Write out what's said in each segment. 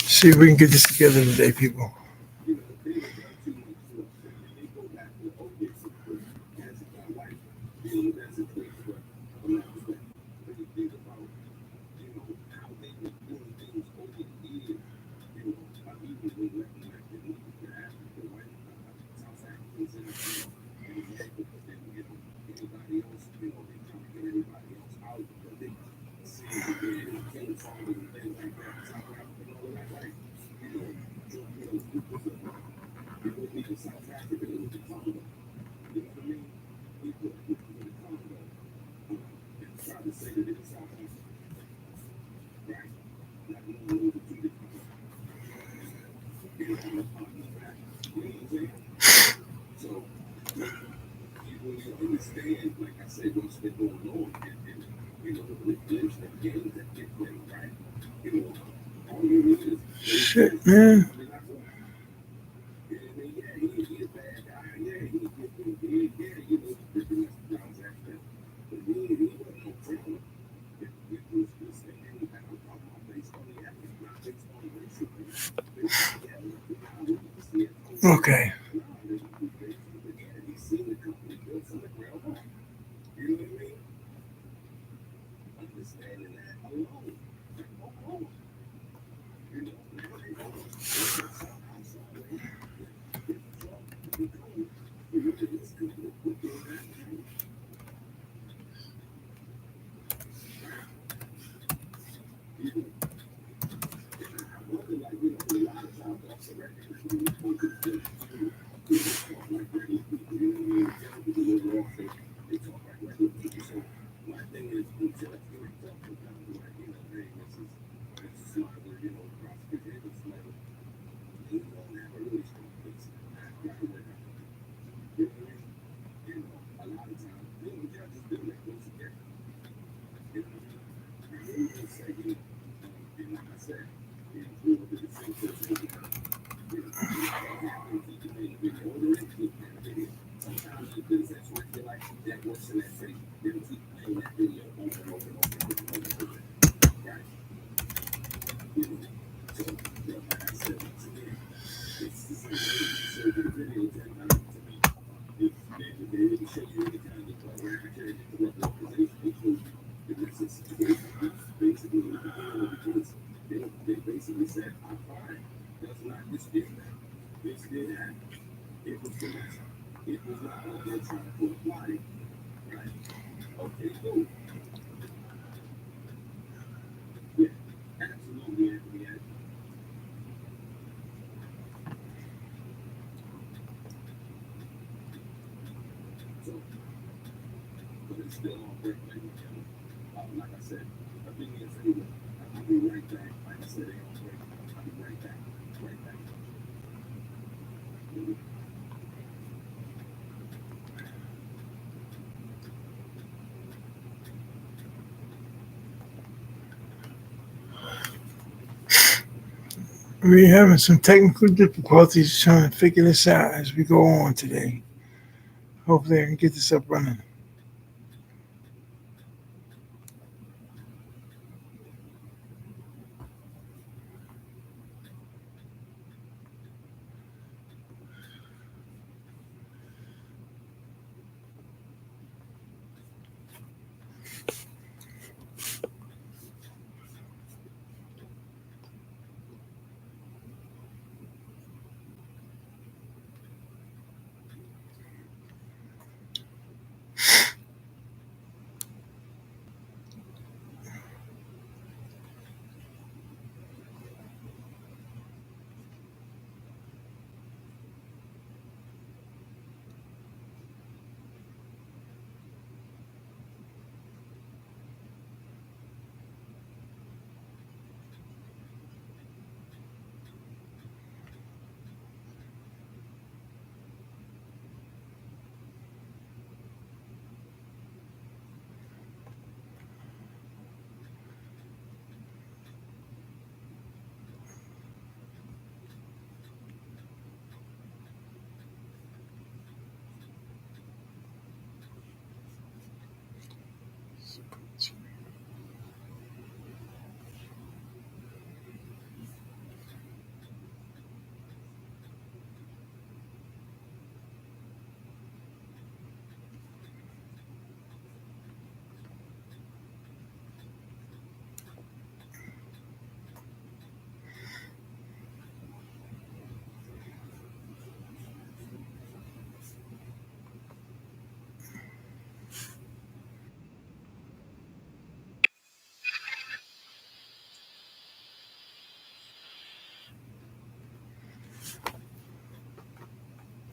See if we can get this together today, people. Shit, man. Okay. We're having some technical difficulties trying to figure this out as we go on today. Hopefully, I can get this up running.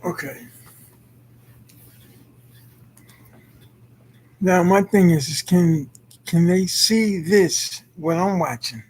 Okay. Now my thing is can they see this what I'm watching?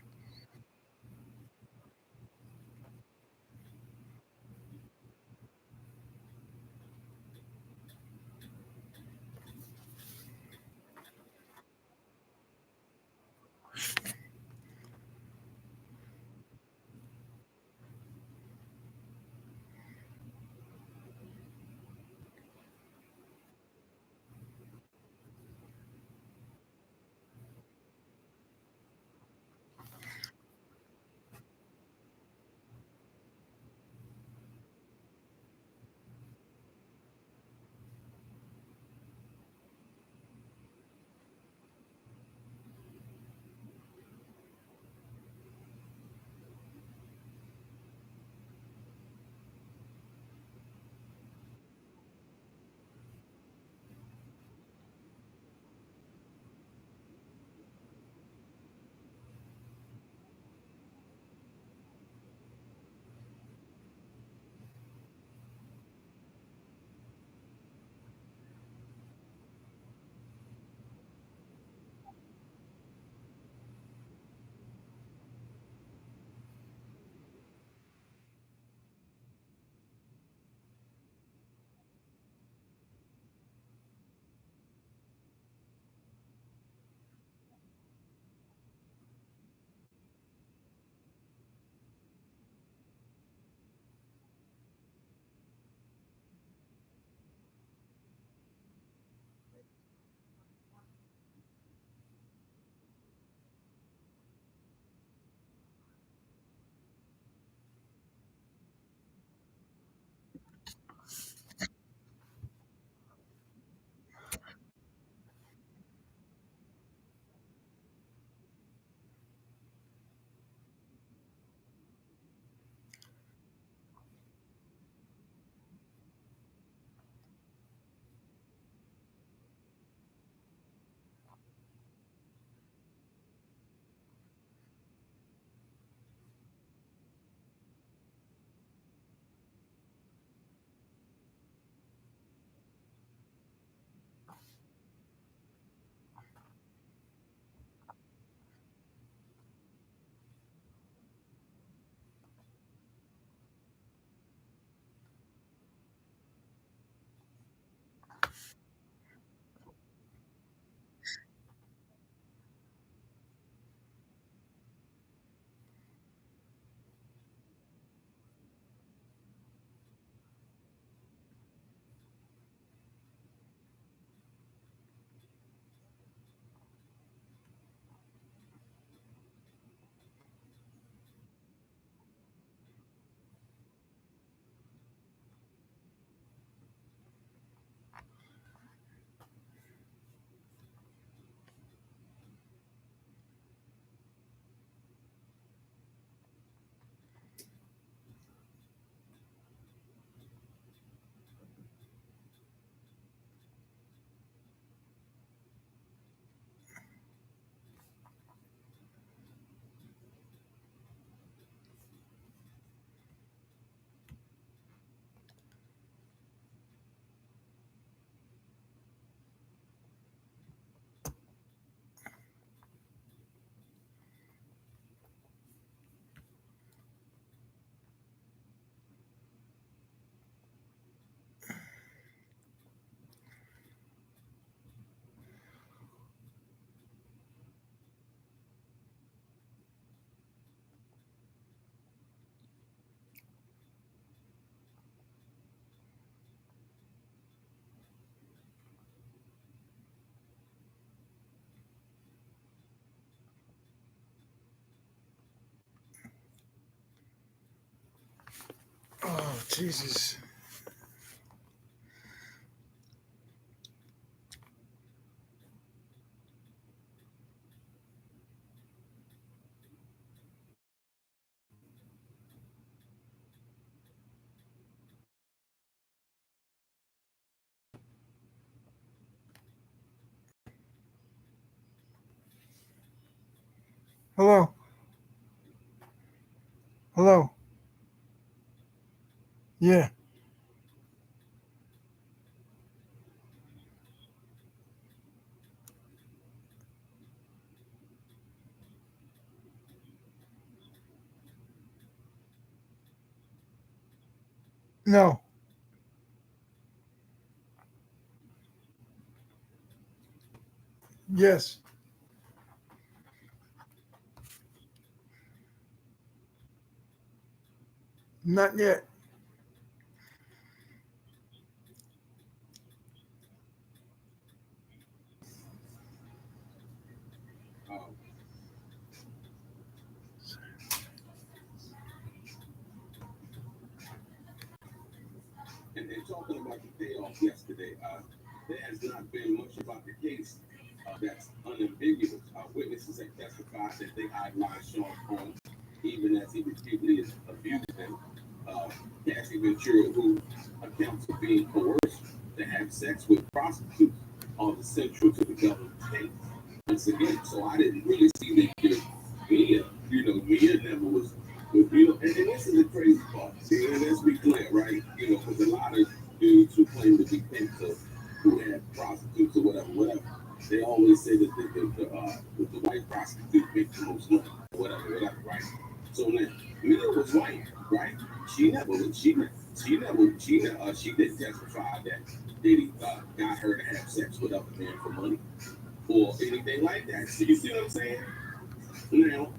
Oh Jesus. Hello. Hello. Yeah. No. Yes. Not yet. And talking about the payoff yesterday, there has not been much about the case that's unambiguous. Witnesses have testified that they idolized Sean Combs, even as he repeatedly abused them. Uh, Cassie Ventura, who accounts for being coerced to have sex with prostitutes, are the central to the government's case. Once again, so I didn't really see that Mia, Mia never was, and this is the crazy part. See, and let's be clear, right? Because a lot of dudes who claim to be pimps who have prostitutes or whatever, they always say that the white prostitute makes the most money, whatever, right? So now, Mia was white, right? She didn't testify that Diddy got her to have sex with other men for money or anything like that. So you see what I'm saying? Now,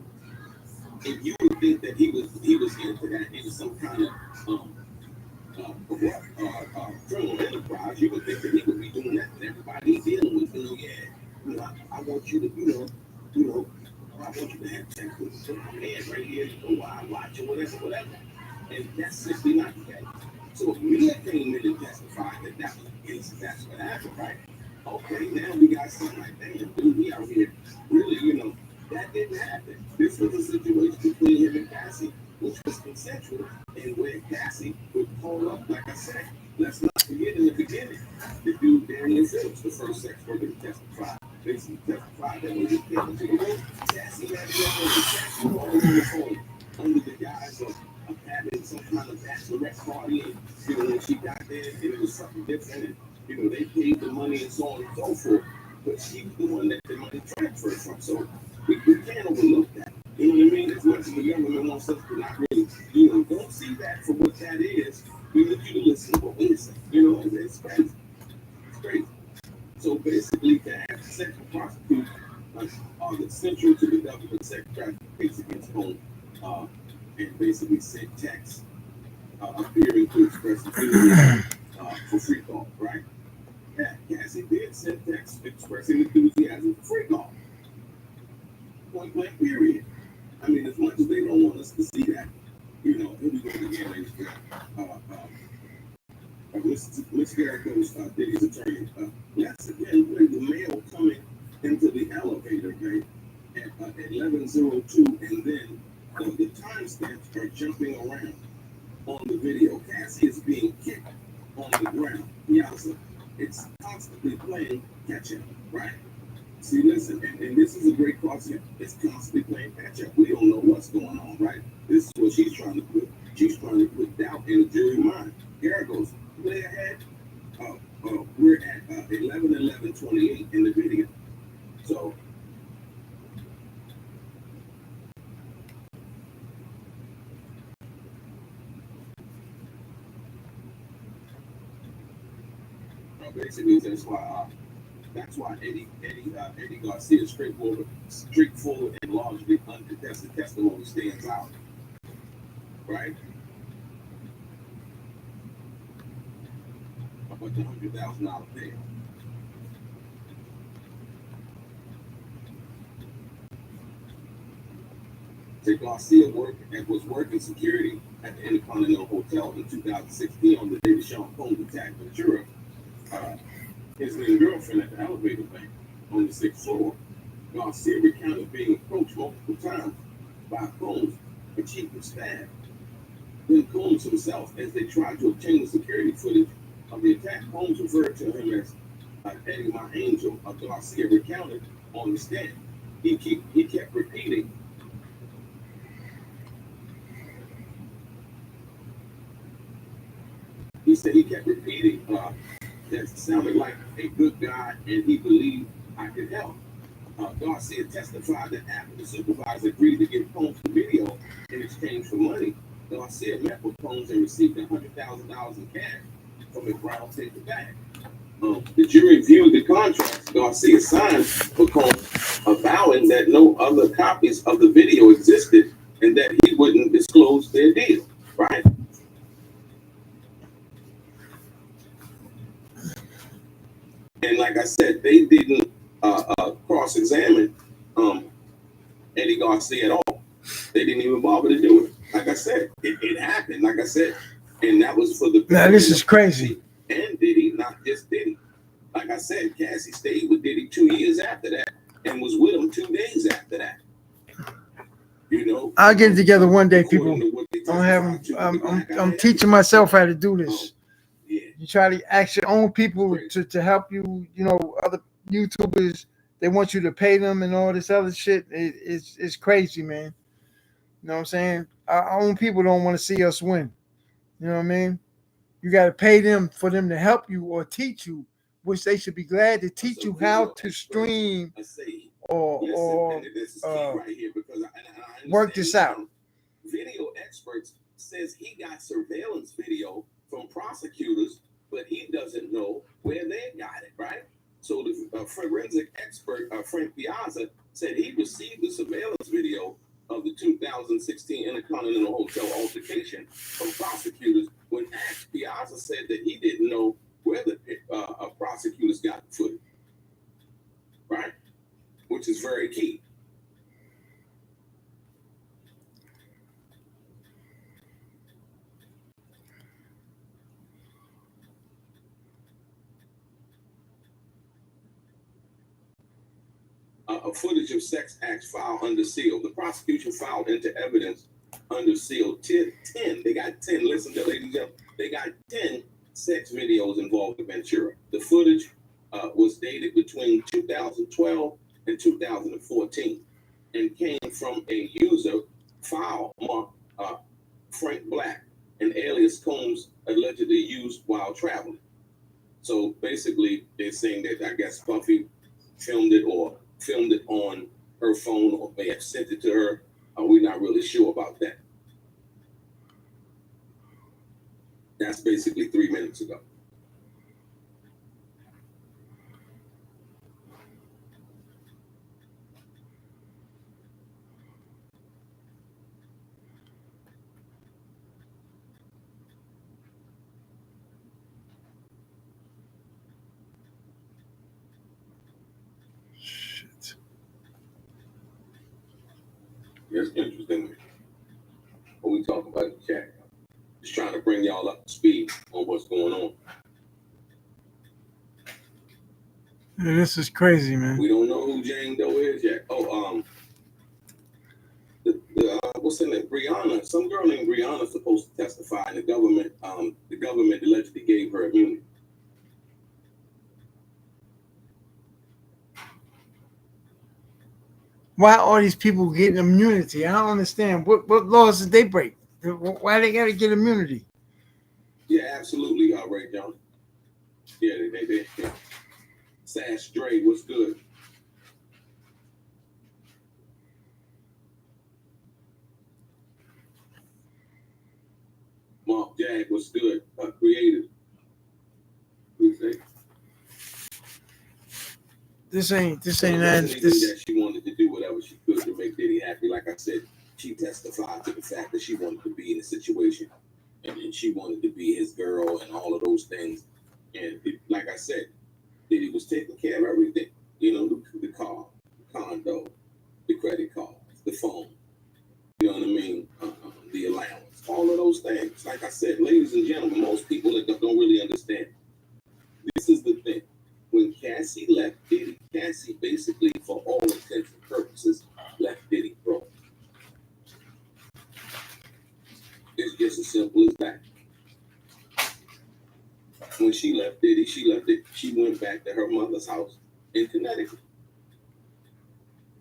if you would think that he was into that, it was some kind of criminal enterprise, you would think that he would be doing that to everybody he's dealing with. I want you to, I want you to have sex with my man right here, while I watch or whatever. And that's simply not the case. So if Mia came in and testified that that was the case, that's what happened, right? Okay, now we got something like, damn, dude, we out here really, that didn't happen. This was a situation between him and Cassie, which was consensual, and where Cassie would call up, like I said, let's not forget in the beginning, the dude Daniel Phillips, the first sex worker to testify, basically testified that when he came into the room, Cassie had to go over Cassie calling on the phone under the guise of having some kind of bachelorette party, and when she got there, and it was something different, and they paid the money and so on and so forth. But she was the one that the money transferred from. So we can't overlook that. You know what I mean? As much as the government wants us to not really, don't see that for what that is. We need you to listen to what we say. It's crazy. It's crazy. So basically, to have sex with prostitutes are the central to the government sex trafficking case against home, and basically sent texts appearing to express enthusiasm for free call, right? Yeah, Cassie did send texts expressing enthusiasm for free call. Point blank, period. I mean, as much as they don't want us to see that, here we go again, ladies and gentlemen. Miss Garrick's Diddy's attorney, yes, again, when the mail coming into the elevator, right, at 11:02, and then the timestamps are jumping around on the video. Cassie is being kicked on the ground. Piazza. It's constantly playing catch up, right? See, listen, and this is a great question. It's constantly playing catch up. We don't know what's going on, right? This is what she's trying to put. She's trying to put doubt in the jury mind. Here it goes. Play ahead. We're at 11:28 in the video. So basically that's why Eddie Garcia's straightforward and largely uncontested testimony stands out, right? About the $100,000 payoff. Garcia was working security at the Intercontinental Hotel in 2016 on the day that Sean Combs attacked Ventura, his new girlfriend, at the elevator bank on the 6th floor. Garcia recounted being approached multiple times by Combs, the chief of staff. Then Combs himself, as they tried to obtain the security footage of the attack, Combs referred to him as Eddie, my angel. Garcia recounted on the stand. He kept repeating. He said he kept repeating that sounded like a good guy, and he believed I could help. Garcia testified that after the supervisor agreed to give Combs the video in exchange for money, Garcia met with Combs and received $100,000 in cash from a brown paper bag. The jury viewed the contracts Garcia signed for Combs, avowing that no other copies of the video existed and that he wouldn't disclose their deal, right? And like I said, they didn't cross-examine Eddie Garcia at all. They didn't even bother to do it. Like I said, it happened. Like I said, and that was for the. Now this is crazy. And Diddy, not just Diddy. Like I said, Cassie stayed with Diddy 2 years after that, and was with him 2 days after that. You know, I'll get it together one day, people. I'm teaching myself how to do this. You try to ask your own people to help you. You know, other YouTubers, they want you to pay them and all this other shit. It's crazy, man. You know what I'm saying? Our own people don't want to see us win. You know what I mean? You got to pay them for them to help you or teach you, which they should be glad to teach you how to stream or work this out. Video experts says he got surveillance video from prosecutors, but he doesn't know where they got it, right? So the forensic expert, Frank Piazza, said he received the surveillance video of the 2016 Intercontinental Hotel altercation from prosecutors. When asked, Piazza said that he didn't know where the prosecutors got the footage, right? Which is very key. Footage of sex acts filed under seal. The prosecution filed into evidence under seal 10. They got 10. Listen to ladies and gentlemen. They got 10 sex videos involving Ventura. The footage was dated between 2012 and 2014 and came from a user file marked Frank Black, an alias Combs allegedly used while traveling. So basically, they're saying that I guess Puffy filmed it on her phone or may have sent it to her. We're not really sure about that. That's basically 3 minutes ago. It's interesting what we talk about in the chat. Just trying to bring y'all up to speed on what's going on. Yeah, this is crazy, man. We don't know who Jane Doe is yet. What's her name? Brianna. Some girl named Brianna is supposed to testify, and the government allegedly gave her immunity. Why are these people getting immunity? I don't understand. What laws did they break? Why they got to get immunity? Yeah, absolutely, Ray Jones. Yeah, they. Sash Dre, what's good? Mark Jag, what's good? Creative. This ain't that. That she wanted to do whatever she could to make Diddy happy. Like I said, she testified to the fact that she wanted to be in a situation, and she wanted to be his girl and all of those things. And like I said, Diddy was taking care of everything. You know, the car, the condo, the credit cards, the phone. You know what I mean? The allowance, all of those things. Like I said, ladies and gentlemen, most people don't really understand. This is the thing. When Cassie left Diddy, Cassie basically, for all intents and purposes, left Diddy broke. It's just as simple as that. When she left Diddy, she went back to her mother's house in Connecticut.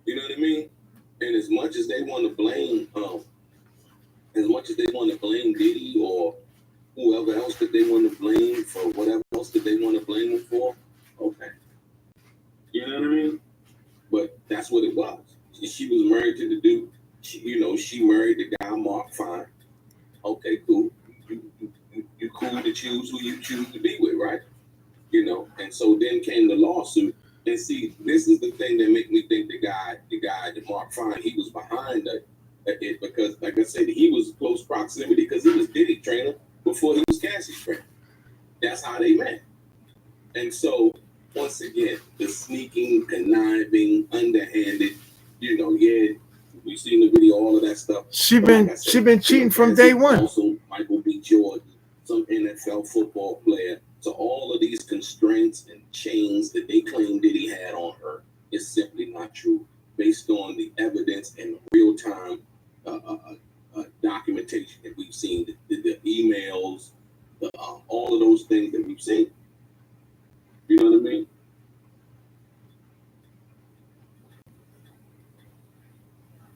You know what I mean? And as much as they want to blame, Diddy or whoever else that they want to blame for whatever else that they want to blame him for, okay. You know what I mean? But that's what it was. She was married to the dude. She married the guy Mark Fine. choose who you choose to be with, right? You know, and so then came the lawsuit. And see, this is the thing that make me think the guy, Mark Fine, he was behind it because, like I said, he was close proximity because he was Diddy trainer before he was Cassie's trainer. That's how they met. And so, once again, the sneaking, conniving, underhanded, you know, yeah, we've seen the video, all of that stuff. She been cheating from day one. Also, Michael B. Jordan, some NFL football player. So all of these constraints and chains that they claim Diddy had on her is simply not true, based on the evidence and real-time documentation that we've seen, the emails, all of those things that we've seen. You know what I mean?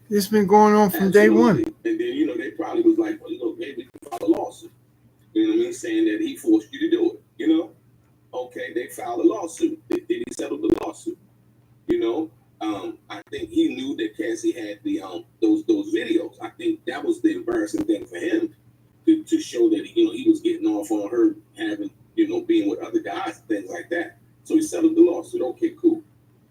It's been going on from day one. And then, you know, they probably was like, well, look, maybe we can file a lawsuit. You know what I mean? Saying that he forced you to do it, you know? Okay, they filed a lawsuit. Did he settle the lawsuit? You know? I think he knew that Cassie had the those videos. I think that was the embarrassing thing for him to show that, you know, he was getting off on her having, you know, being with other guys and things like that. So he settled the lawsuit. Okay, cool.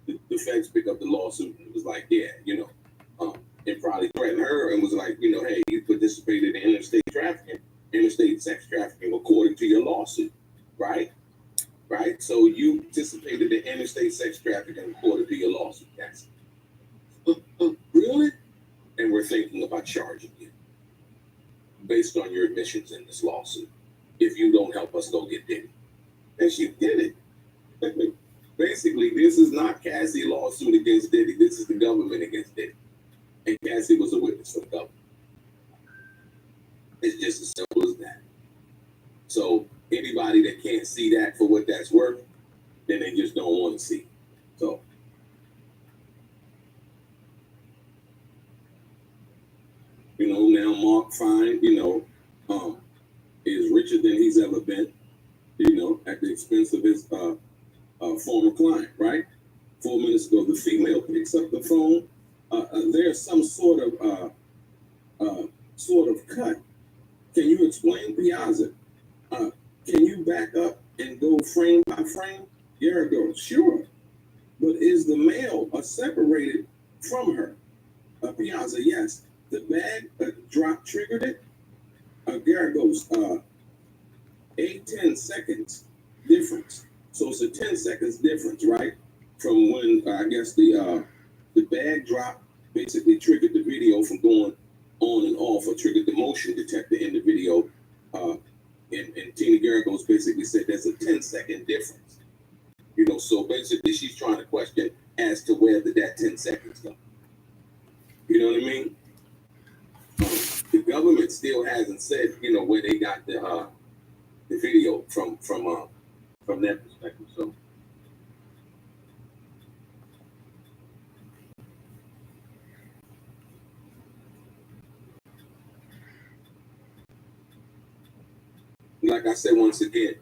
The feds picked up the lawsuit and it was like, yeah, you know, and probably threatened her and was like, you know, hey, you participated in interstate sex trafficking according to your lawsuit, right? Right? So you participated in interstate sex trafficking according to your lawsuit, Cassie. Really? And we're thinking about charging you based on your admissions in this lawsuit if you don't help us go get Diddy. And she did it. Basically, this is not Cassie's lawsuit against Diddy. This is the government against Diddy. And Cassie was a witness for the government. It's just as simple as that. So anybody that can't see that for what that's worth, then they just don't want to see it. So you know, now Mark Fine, you know, is richer than he's ever been, you know, at the expense of his former client, right? 4 minutes ago, the female picks up the phone. There's some sort of cut. Can you explain, Piazza? Can you back up and go frame by frame? Garrett goes, sure. But is the male separated from her? Piazza, yes. The bag drop triggered it. Garrett goes, 8-10 seconds difference. So it's a 10 seconds difference, right? From when I guess the bag drop basically triggered the video from going on and off, or triggered the motion detector in the video. And Tina Garagos basically said there's a 10-second difference. You know, so basically she's trying to question as to where did that 10 seconds go. You know what I mean? The government still hasn't said, you know, where they got the video from that perspective. So like I said once again,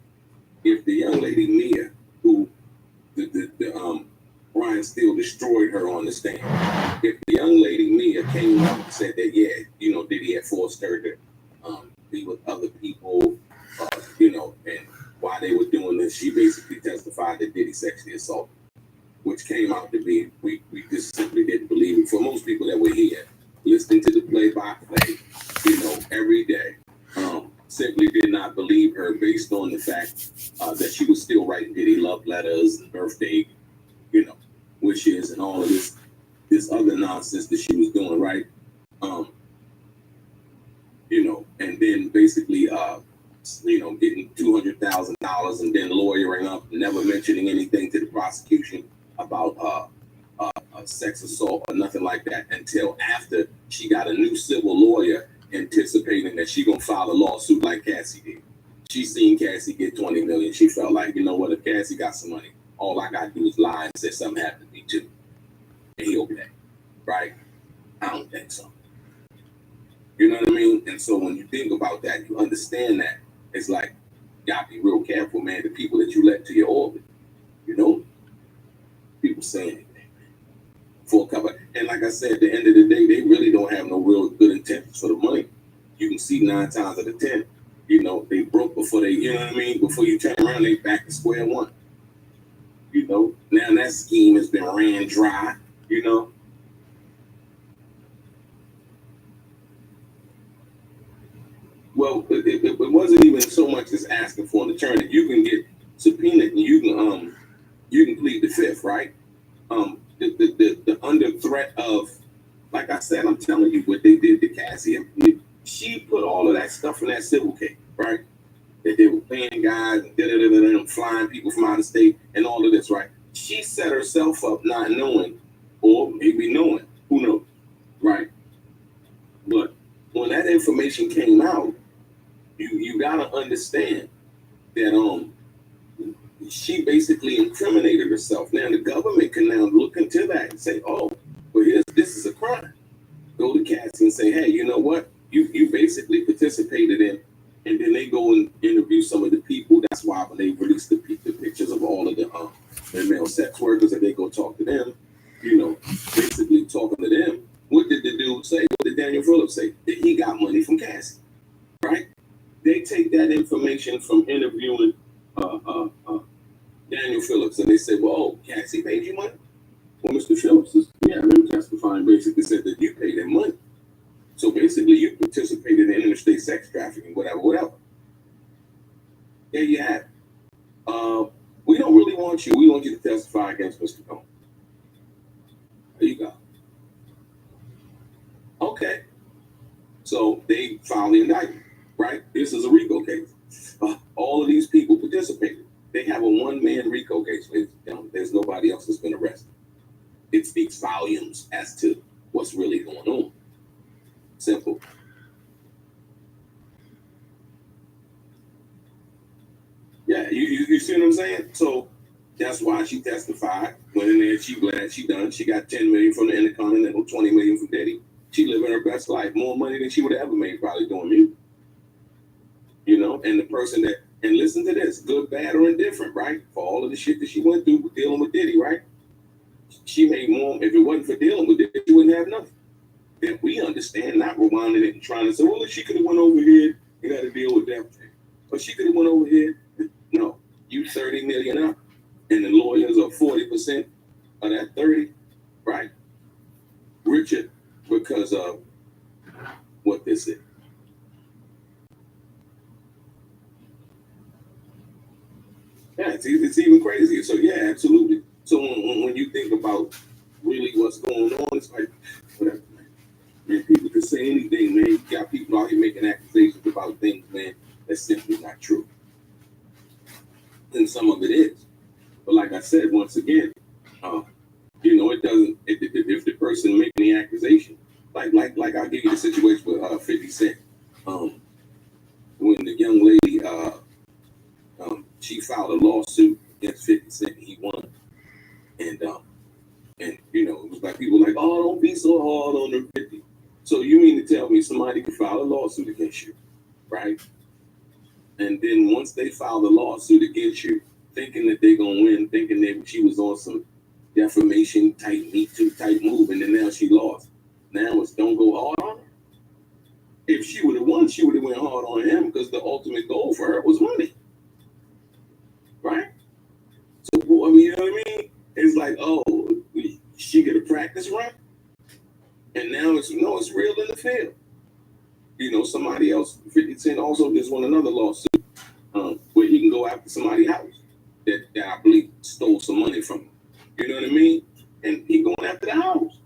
if the young lady Mia, who Brian Steele destroyed her on the stand, if the young lady Mia came up and said that, yeah, you know, Diddy had forced her to be with other people, you know, and while they were doing this, she basically testified that Diddy sexually assaulted, which came out to be, we just simply didn't believe it. For most people that were here, listening to the play-by-play, you know, every day, simply did not believe her based on the fact that she was still writing Diddy love letters and birthday, you know, wishes and all of this other nonsense that she was doing, right? You know, and then basically, you know, getting $200,000 and then lawyering up, never mentioning anything to the prosecution about sex assault or nothing like that until after she got a new civil lawyer, anticipating that she gonna file a lawsuit like Cassie did. She seen Cassie get 20 million. She felt like, you know what, if Cassie got some money, all I gotta do is lie and say something happened to me too. And he'll pay, right? I don't think so. You know what I mean? And so when you think about that, you understand that it's like, you gotta be real careful, man, the people that you let to your orbit. You know? People saying anything for cover. And like I said, at the end of the day, they really don't have no real good intentions for the money. You can see 9 times out of 10, You know, they broke before they, you know what I mean? Before you turn around, they back to square one. You know, now that scheme has been ran dry, you know. Well, it wasn't even so much as asking for an attorney. You can get subpoenaed and you can plead the fifth, right? The under threat of, like I said, I'm telling you what they did to Cassie. She put all of that stuff in that civil case, right? That they were paying guys and flying people from out of state and all of this, right? She set herself up not knowing, or maybe knowing, who knows, right? But when that information came out, you gotta understand that she basically incriminated herself. Now the government can now look into that and say, oh, well, this is a crime. Go to Cassie and say, hey, you know what? You basically participated in, and then they go and interview some of the people. That's why when they release the pictures of all of the male sex workers, and they go talk to them, you know, basically talking to them. What did the dude say? What did Daniel Phillips say? That he got money from Cassie, right? They take that information from interviewing Daniel Phillips, and they say, well, oh, Cassie paid you money? Well, Mr. Phillips is, yeah, them testifying basically said that you paid them money. So basically, you participated in interstate sex trafficking, whatever. There you have it. We don't really want you. We want you to testify against Mr. Combs. There you go. Okay. So they filed the indictment, right? This is a RICO case. All of these people participated. They have a one-man RICO case. There's nobody else that's been arrested. It speaks volumes as to what's really going on. Simple. Yeah, you see what I'm saying? So that's why she testified. Went in there, she glad she done. She got $10 million from the Intercontinental, $20 million from Diddy. She living her best life, more money than she would have ever made probably doing music. You know, and the person that, and listen to this, good, bad, or indifferent, right? For all of the shit that she went through with dealing with Diddy, right? She made more. If it wasn't for dealing with Diddy, she wouldn't have nothing. That we understand, not rewinding it and trying to say, well, she could have went over here and got to deal with that. But she could have went over here. No, you 30 million up, and the lawyers are 40% of that 30, right? Richard, because of what this is. Yeah, it's even crazier. So yeah, absolutely. So when you think about really what's going on, it's like whatever, man. People can say anything, man. You got people out here making accusations about things, man, that's simply not true. And some of it is. But like I said, once again, you know, it doesn't. If the person making the accusation, like I'll give you the situation with 50 Cent. When the young lady, she filed a lawsuit against 50 Cent, he won, and you know, it was like people like, oh, don't be so hard on the 50. So you mean to tell me somebody can file a lawsuit against you, right? And then once they file the lawsuit against you, thinking that they're gonna win, thinking that she was on some defamation type, Me Too type move, and then now she lost. Now it's don't go hard on her. If she would have won, she would have went hard on him because the ultimate goal for her was money, right? So I mean, you know what I mean? It's like, oh, she get a practice run, and now it's real in the field. You know, somebody else, 50 Cent also just won another lawsuit where he can go after somebody's house that I believe stole some money from him. You know what I mean? And he going after the house.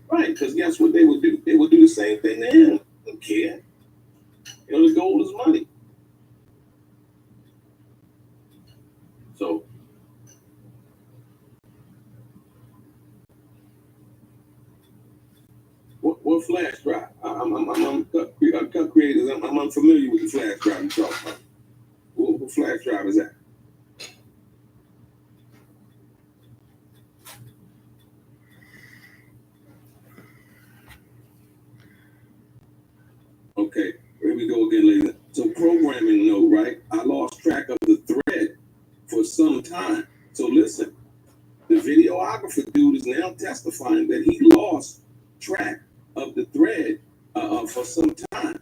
Right, because guess what they would do? They would do the same thing to him. They don't care. You know, the goal is money. So, what flash drive? I'm cut creators. I'm unfamiliar with the flash drive you talk about. What flash drive is that? Okay, here we go again, ladies. So programming note, right? I lost track of the thread for some time. So listen, the videographer dude is now testifying that he lost track of the thread for some time.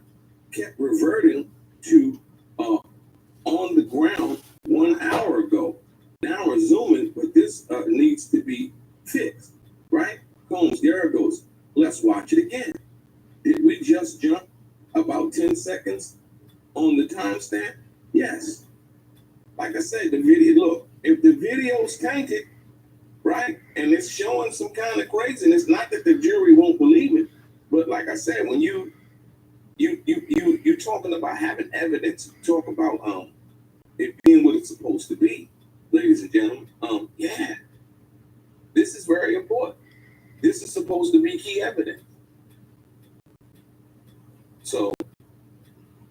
Kept reverting to on the ground 1 hour ago. Now we're zooming, but this needs to be fixed, right? Combs, there it goes. Let's watch it again. Did we just jump about 10 seconds on the timestamp? Yes. Like I said, the video, look, if the video's tainted, right, and it's showing some kind of craziness, not that the jury won't believe it, but like I said, when you're talking about having evidence, talk about it being what it's supposed to be, ladies and gentlemen. Yeah, this is very important. This is supposed to be key evidence. So,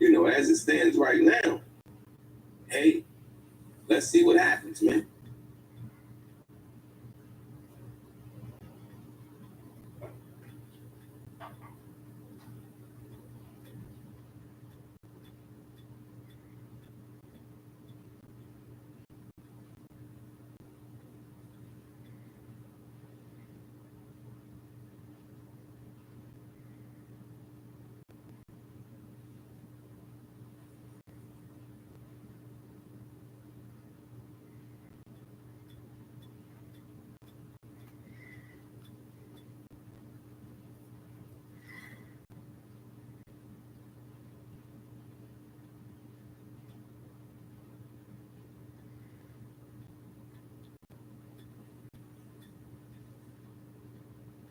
as it stands right now, hey, let's see what happens, man.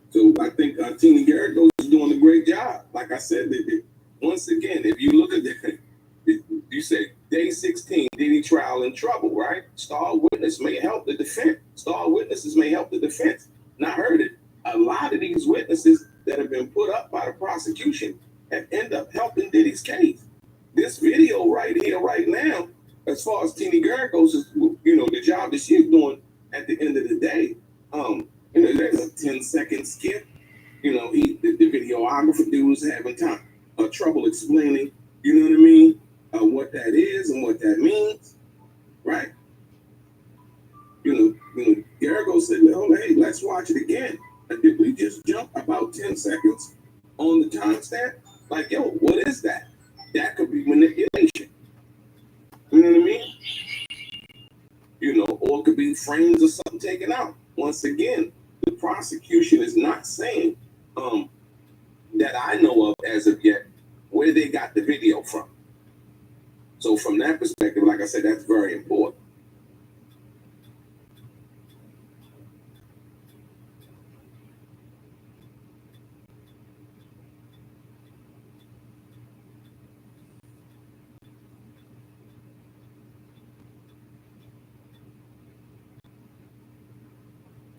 So I think Tina Garrett is doing a great job. Like I said, once again, if you look at you say day 16, Diddy trial in trouble, right? Star witness may help the defense. Star witnesses may help the defense. Not heard it. A lot of these witnesses that have been put up by the prosecution have ended up helping Diddy's case. This video right here, right now, as far as Tina Garrett goes, is, the job that she's doing at the end of the day. There's a 10-second skip. The videographer dude was having trouble explaining, you know what I mean, what that is and what that means, right? Garrigo said, "Oh, hey, let's watch it again." And did we just jump about 10 seconds on the timestamp? Like, yo, what is that? That could be manipulation. You know what I mean? Or it could be frames or something taken out. Once again, the prosecution is not saying that I know of as of yet where they got the video from. So from that perspective, like I said, that's very important.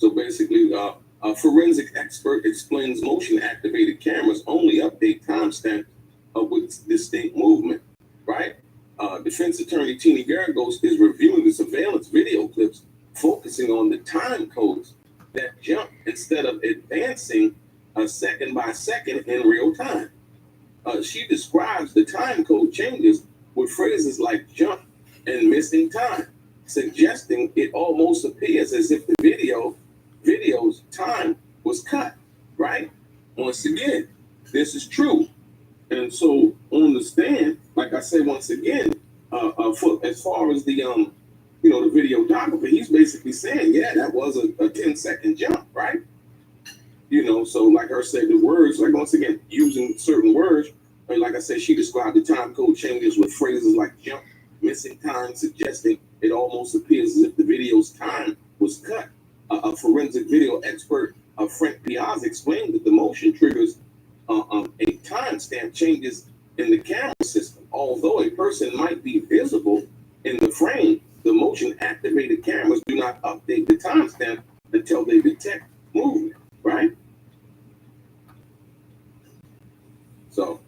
So basically, a forensic expert explains motion-activated cameras only update timestamp with distinct movement, right? Defense attorney Tina Garagos is reviewing the surveillance video clips, focusing on the time codes that jump instead of advancing second by second in real time. She describes the time code changes with phrases like jump and missing time, suggesting it almost appears as if the video's time was cut, right? Once again, this is true. And so on the stand, like I say once again, as far as the the videographer, he's basically saying, yeah, that was a 10-second jump, right? So like her said, the words, like once again, using certain words, and like I said, she described the time code changes with phrases like jump, missing time, suggesting it almost appears as if the video's time was cut. A forensic video expert, Frank Piazza, explained that the motion triggers a timestamp changes in the camera system. Although a person might be visible in the frame, the motion-activated cameras do not update the timestamp until they detect movement, right? So,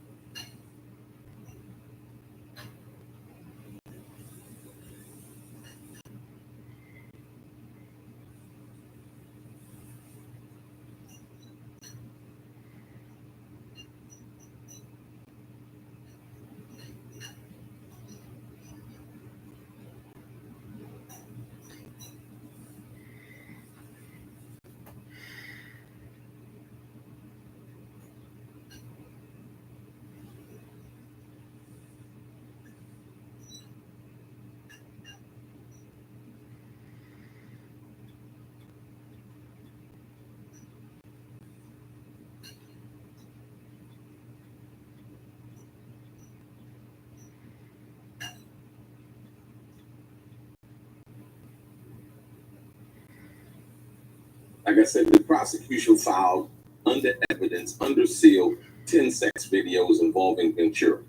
like I said, the prosecution filed under evidence, under seal, 10 sex videos involving Ventura.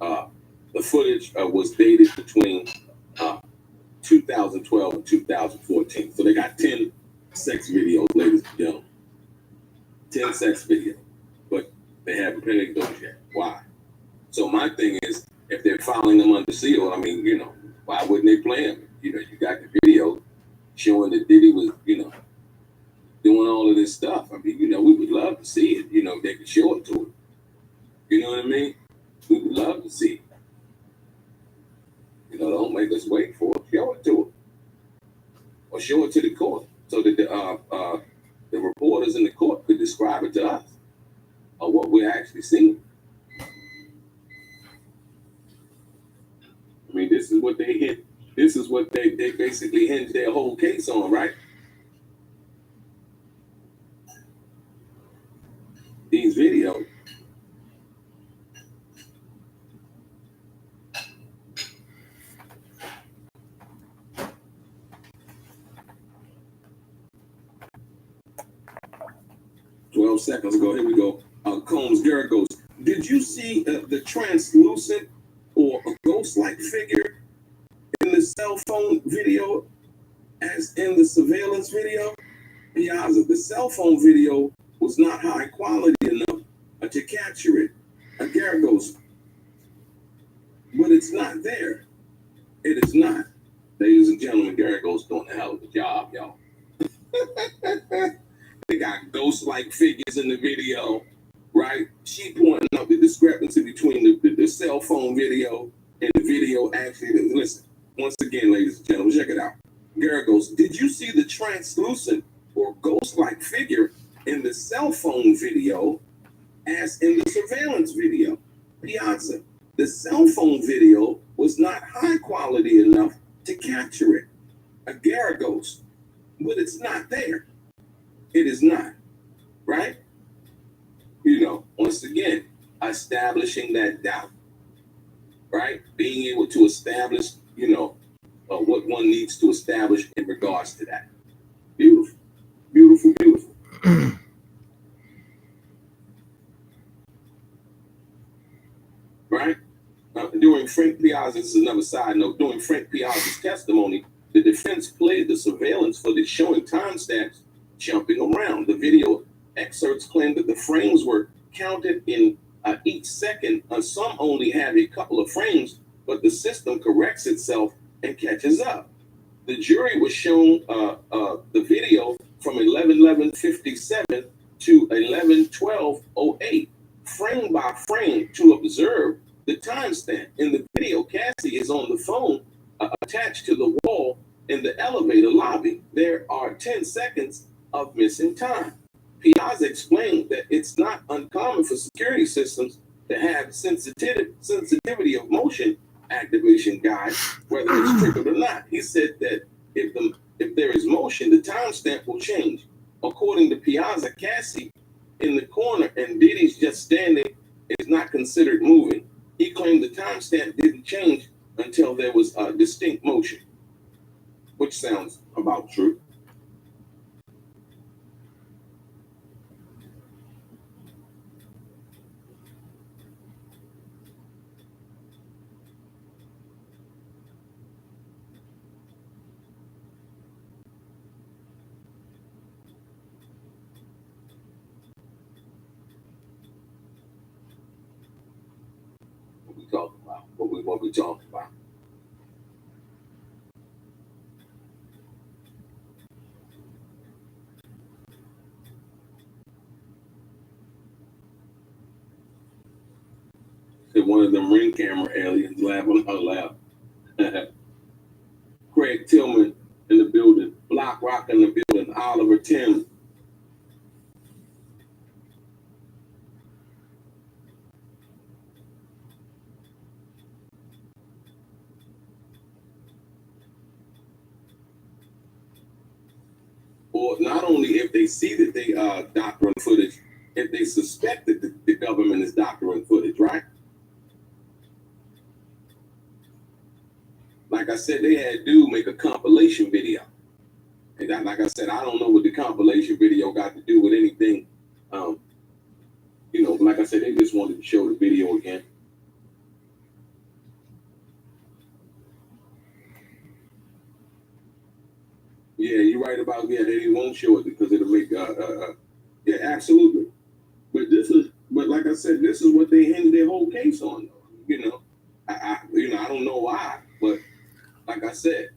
The footage was dated between 2012 and 2014. So they got 10 sex videos, ladies and gentlemen. 10 sex videos. But they haven't paid those yet. Why? So my thing is, if they're filing them under seal, I mean, you know, why wouldn't they play them? You know, you got the video showing that Diddy was, you know, doing all of this stuff. I mean, you know, we would love to see it. You know, they could show it to us. You know what I mean? We would love to see it. You know, don't make us wait for it. Show it to us. Or show it to the court so that the reporters in the court could describe it to us or what we're actually seeing. I mean, this is what they hit. This is what they basically hinged their whole case on, right? These videos. Seconds ago, here we go. Combs Garagos. Did you see the translucent or a ghost-like figure in the cell phone video as in the surveillance video? Piazza, the cell phone video was not high quality enough to capture it. Garagos. But it's not there. It is not. Ladies and gentlemen, Garagos doing a hell of a job, y'all. They got ghost-like figures in the video, right? She pointing out the discrepancy between the cell phone video and the video actually. Listen, once again, ladies and gentlemen, check it out. Garagos, did you see the translucent or ghost-like figure in the cell phone video as in the surveillance video? Piazza, the cell phone video was not high quality enough to capture it. Garagos, but it's not there. It is not, right? You know, once again, establishing that doubt, right? Being able to establish, you know, what one needs to establish in regards to that. Beautiful, beautiful, beautiful. Right? During Frank Piazza's, this is another side note, during Frank Piazza's testimony, the defense played the surveillance footage showing timestamps jumping around. The video excerpts claim that the frames were counted in each second. Some only have a couple of frames, but the system corrects itself and catches up. The jury was shown the video from 11:11:57 to 11:12:08, frame by frame, to observe the timestamp. In the video, Cassie is on the phone attached to the wall in the elevator lobby. There are 10 seconds of missing time. Piazza explained that it's not uncommon for security systems to have sensitivity of motion activation guides, whether it's triggered or not. He said that if there is motion, the timestamp will change. According to Piazza, Cassie in the corner and Diddy's just standing is not considered moving. He claimed the timestamp didn't change until there was a distinct motion, which sounds about true. What we talking about. One of them ring camera aliens laughing out loud. Craig Tillman in the building, Block Rock in the building, Oliver Tim. Or not only if they see that they doctoring footage, if they suspect that the government is doctoring footage, right? Like I said, they had dude make a compilation video. And like I said, I don't know what the compilation video got to do with anything. Like I said, they just wanted to show the video again. Yeah, you're right about they won't show it because it'll make yeah, absolutely. But like I said, this is what they hinted their whole case on. I don't know why, but like I said,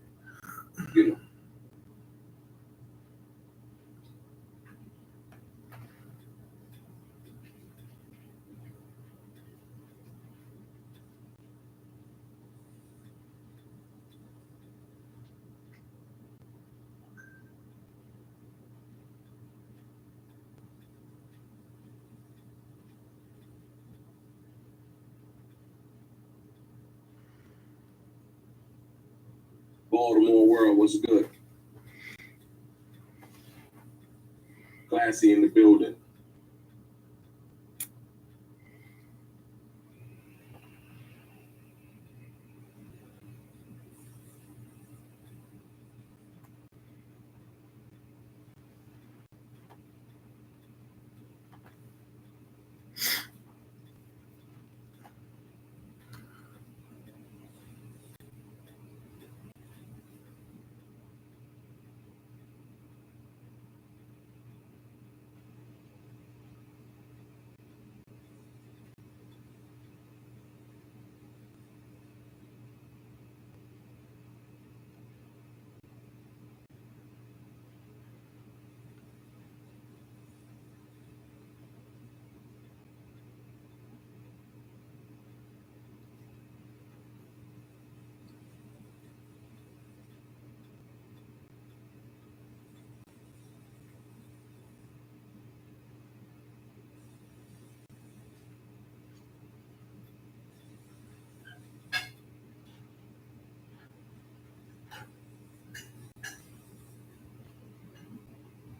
Baltimore World was good. Classy in the building.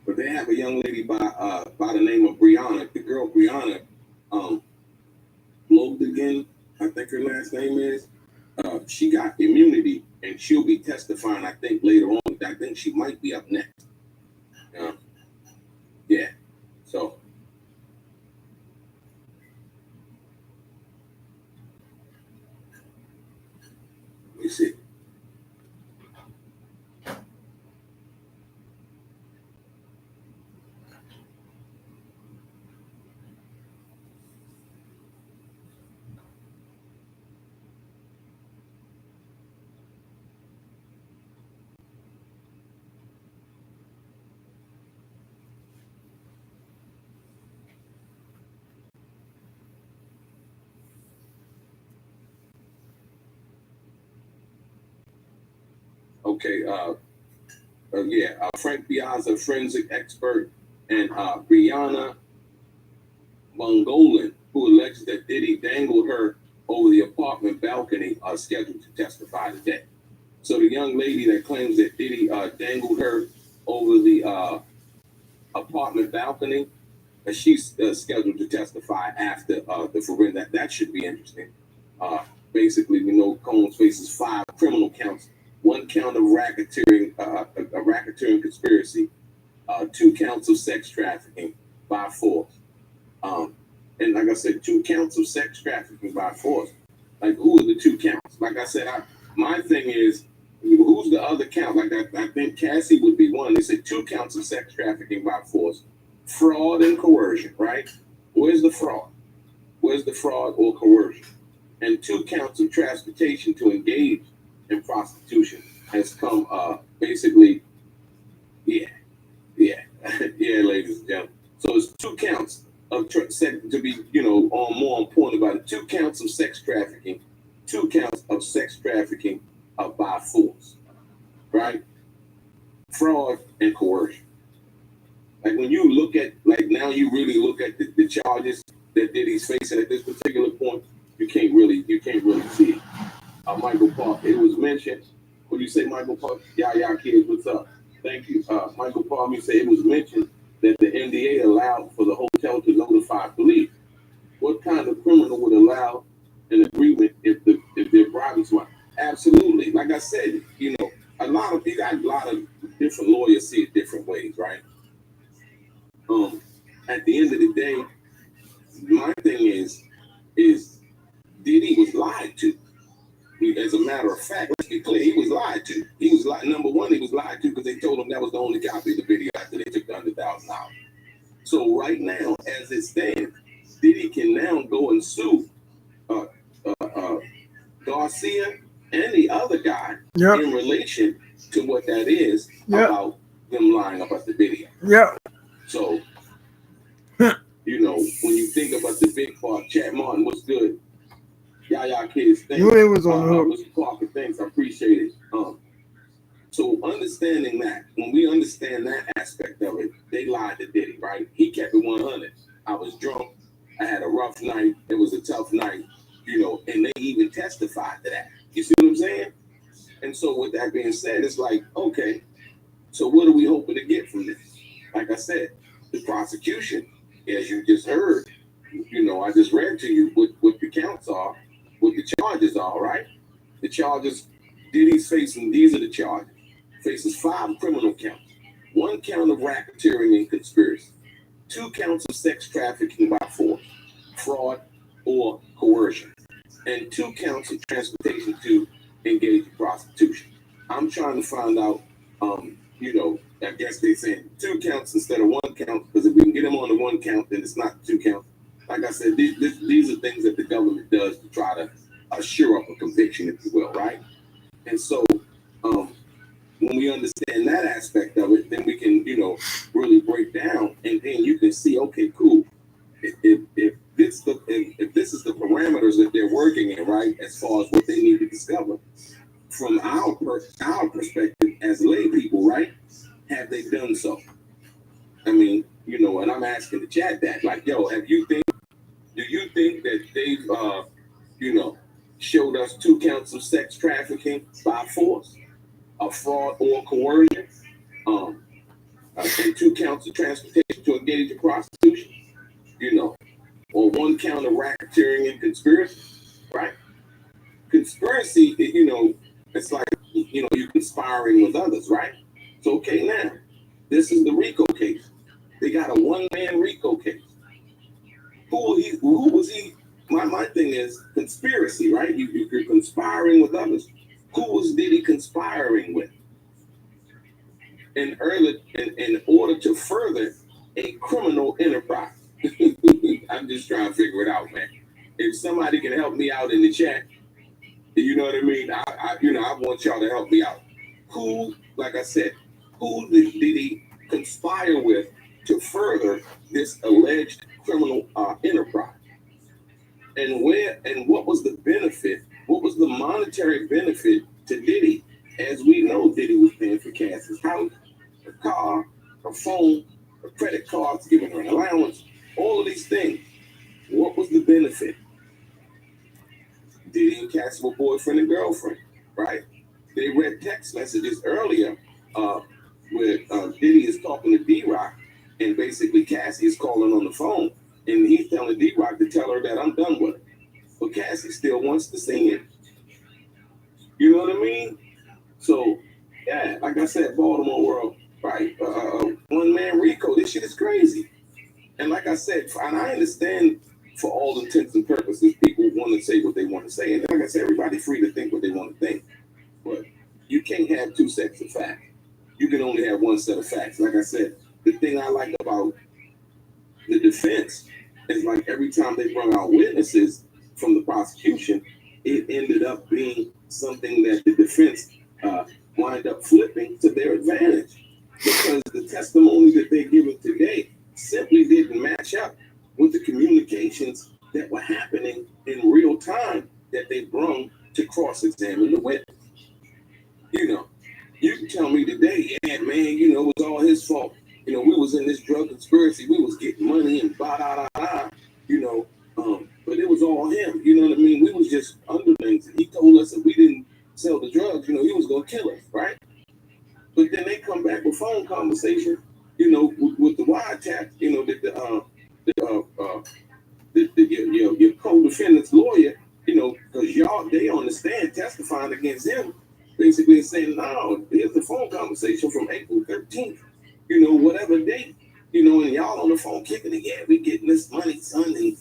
But they have a young lady by the name of Brianna. The girl Brianna, Logan, I think her last name is. She got immunity, and she'll be testifying. I think later on. I think she might be up next. Yeah. So. Let me see. Okay, Frank Piazza, forensic expert, and Brianna Mongolan, who alleges that Diddy dangled her over the apartment balcony, are scheduled to testify today. So the young lady that claims that Diddy dangled her over the apartment balcony, she's scheduled to testify after the forensic. That should be interesting. Basically, we know Combs faces 5 criminal counts. 1 count of racketeering, a racketeering conspiracy, 2 counts of sex trafficking by force. And like I said, 2 counts of sex trafficking by force. Like, who are the 2 counts? Like I said, my thing is, who's the other count? Like, I think Cassie would be one. They said 2 counts of sex trafficking by force, fraud and coercion, right? Where's the fraud? Where's the fraud or coercion? And 2 counts of transportation to engage in prostitution has come basically, yeah, ladies and gentlemen. So it's 2 counts of to be, on more important about it. 2 counts of sex trafficking, 2 counts of sex trafficking by force, right? Fraud and coercion. Like, when you look at, like, now you really look at the charges that Diddy's facing at this particular point, you can't really see it. Michael Park, it was mentioned. What do you say, Michael Park? Yeah, kids, what's up? Thank you. Michael Park, you say it was mentioned that the NDA allowed for the hotel to notify police. What kind of criminal would allow an agreement if their bribing swap? Absolutely. Like I said, a lot of different lawyers see it different ways, right? At the end of the day, my thing is Diddy was lied to. As a matter of fact, let's be clear, he was lied to. He was lied. Number one, he was lied to because they told him that was the only copy of the video after they took the $100,000. So right now, as it stands, Diddy can now go and sue Garcia and the other guy in relation to what that is about them lying about the video. So, you know, when you think about the big part, Chad Martin, what's good? Y'all kids, thanks. You was on the hook. Mr. Parker, thanks. I appreciate it. So understanding that, when we understand that aspect of it, they lied to Diddy, right? He kept it 100. I was drunk. I had a rough night. It was a tough night, you know, and they even testified to that. You see what I'm saying? And so with that being said, it's like, okay, so what are we hoping to get from this? Like I said, the prosecution, as you just heard, you know, I just read to you what the counts are, what the charges are, right? The charges, Diddy's facing, these are the charges. Faces 5 criminal counts, 1 count of racketeering and conspiracy, 2 counts of sex trafficking by force, fraud, or coercion, and 2 counts of transportation to engage in prostitution. I'm trying to find out, you know, I guess they're saying 2 counts instead of 1 count, because if we can get them on the 1 count, then it's not 2 counts. Like I said, these are things that the government does to try to assure up a conviction, if you will, right? And so, when we understand that aspect of it, then we can, you know, really break down, and then you can see, okay, cool. If this is the parameters that they're working in, right, as far as what they need to discover, from our perspective as lay people, right, have they done so? I mean, you know, and I'm asking the chat that, like, yo, do you think that they've, you know, showed us 2 counts of sex trafficking by force, a fraud or coercion, and 2 counts of transportation to engage in prostitution, you know, or 1 count of racketeering and conspiracy, right? Conspiracy, you know, it's like, you know, you're conspiring with others, right? So, okay, now, this is the RICO case. They got a 1-man RICO case. Who was he? My thing is conspiracy, right? You're conspiring with others. Who was Diddy conspiring with? In order to further a criminal enterprise. I'm just trying to figure it out, man. If somebody can help me out in the chat, you know what I mean? I want y'all to help me out. Who, like I said, who did he conspire with to further this alleged criminal enterprise? And what was the benefit? What was the monetary benefit to Diddy? As we know, Diddy was paying for Cassie's house, a car, a phone, a credit cards, giving her an allowance, all of these things. What was the benefit? Diddy and Cassie were boyfriend and girlfriend, right? They read text messages earlier where Diddy is talking to D-Rock, and basically Cassie is calling on the phone, and he's telling D-Rock to tell her that I'm done with her. But Cassie still wants to sing it. You know what I mean? So, yeah, like I said, Baltimore World, right? 1-man RICO, this shit is crazy. And like I said, and I understand for all intents and purposes, people want to say what they want to say. And like I said, everybody's free to think what they want to think. But you can't have 2 sets of facts. You can only have 1 set of facts. Like I said, the thing I like about the defense is like every time they bring out witnesses from the prosecution, it ended up being something that the defense wind up flipping to their advantage, because the testimony that they're giving today simply didn't match up with the communications that were happening in real time that they brung to cross-examine the witness. You know, you can tell me today, yeah, man, you know, it was all his fault. You know, we was in this drug conspiracy, we was getting money and blah, you know, but it was all him. You know what I mean? We was just underlings, and he told us if we didn't sell the drugs, you know, he was going to kill us, right? But then they come back with phone conversation, you know, with the wiretap, you know, that your co-defendant's lawyer, you know, because they on the stand testifying against him, basically saying, no, here's the phone conversation from April 13th, whatever date, and y'all on the phone kicking it, yeah, we getting this money, son, and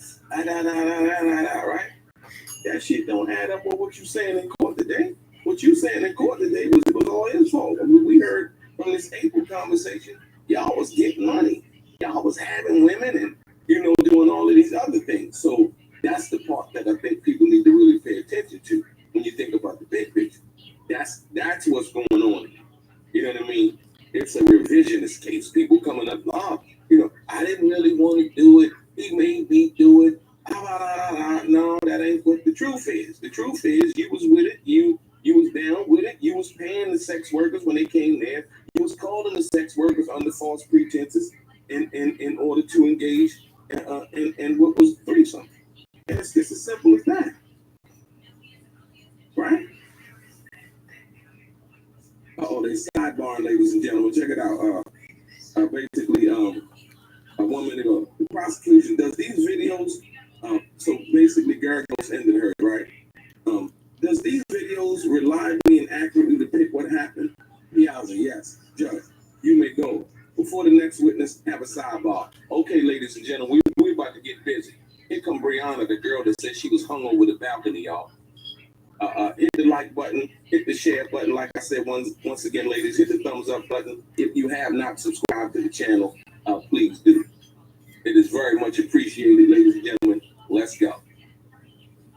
right? That shit don't add up with what you saying in court today. What you saying in court today was it was all his fault. I mean, we heard from this April conversation, y'all was getting money. Y'all was having women and, doing all of these other things. So that's the part that I think people need to really pay attention to when you think about the big picture. That's what's going on. You know what I mean? It's a revisionist case. People coming up, I didn't really want to do it. He made me do it. No, that ain't what the truth is. The truth is you was with it. You was down with it. You was paying the sex workers when they came there. You was calling the sex workers under false pretenses in order to engage in what was threesome. And it's just as simple as that. Right? They sidebar, ladies and gentlemen. Check it out. Basically, a woman, the prosecution does these videos. So basically, Garagos ended hers, right? Does these videos reliably and accurately depict what happened? Piazza, yes. Judge, you may go. Before the next witness, have a sidebar. Okay, ladies and gentlemen, we about to get busy. Here come Brianna, the girl that said she was hung over the balcony, y'all. Hit the like button, hit the share button. Like I said, once again, ladies, hit the thumbs up button. If you have not subscribed to the channel, please do. It is very much appreciated, ladies and gentlemen. Let's go.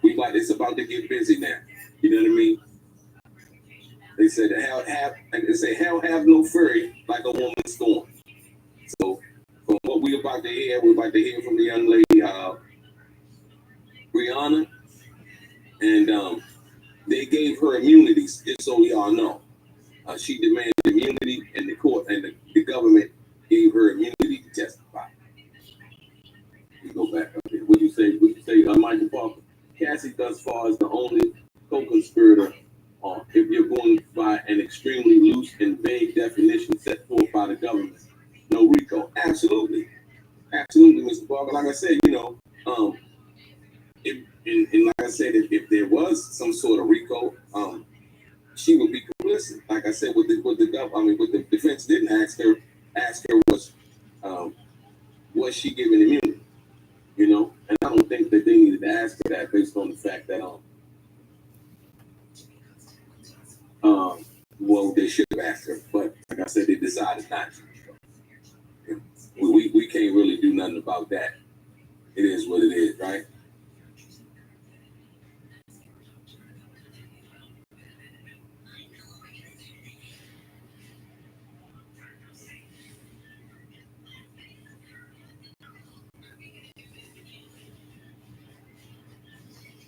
It's about to get busy now. You know what I mean? They said hell have no fury like a woman scorned. So from what we're about to hear from the young lady, Brianna, and they gave her immunity, just so y'all know. She demanded immunity, and the court and the government gave her immunity to testify. You go back up there. What you say, Michael Parker? Cassie thus far is the only co-conspirator. If you're going by an extremely loose and vague definition set forth by the government, no RICO. Absolutely, Mr. Parker. Like I said, and like I said, if there was some sort of RICO, she would be complicit. Like I said, what the defense didn't ask her was she given immunity? And I don't think that they needed to ask her that based on the fact that well, they should have asked her, but like I said, they decided not to. We can't really do nothing about that. It is what it is, right?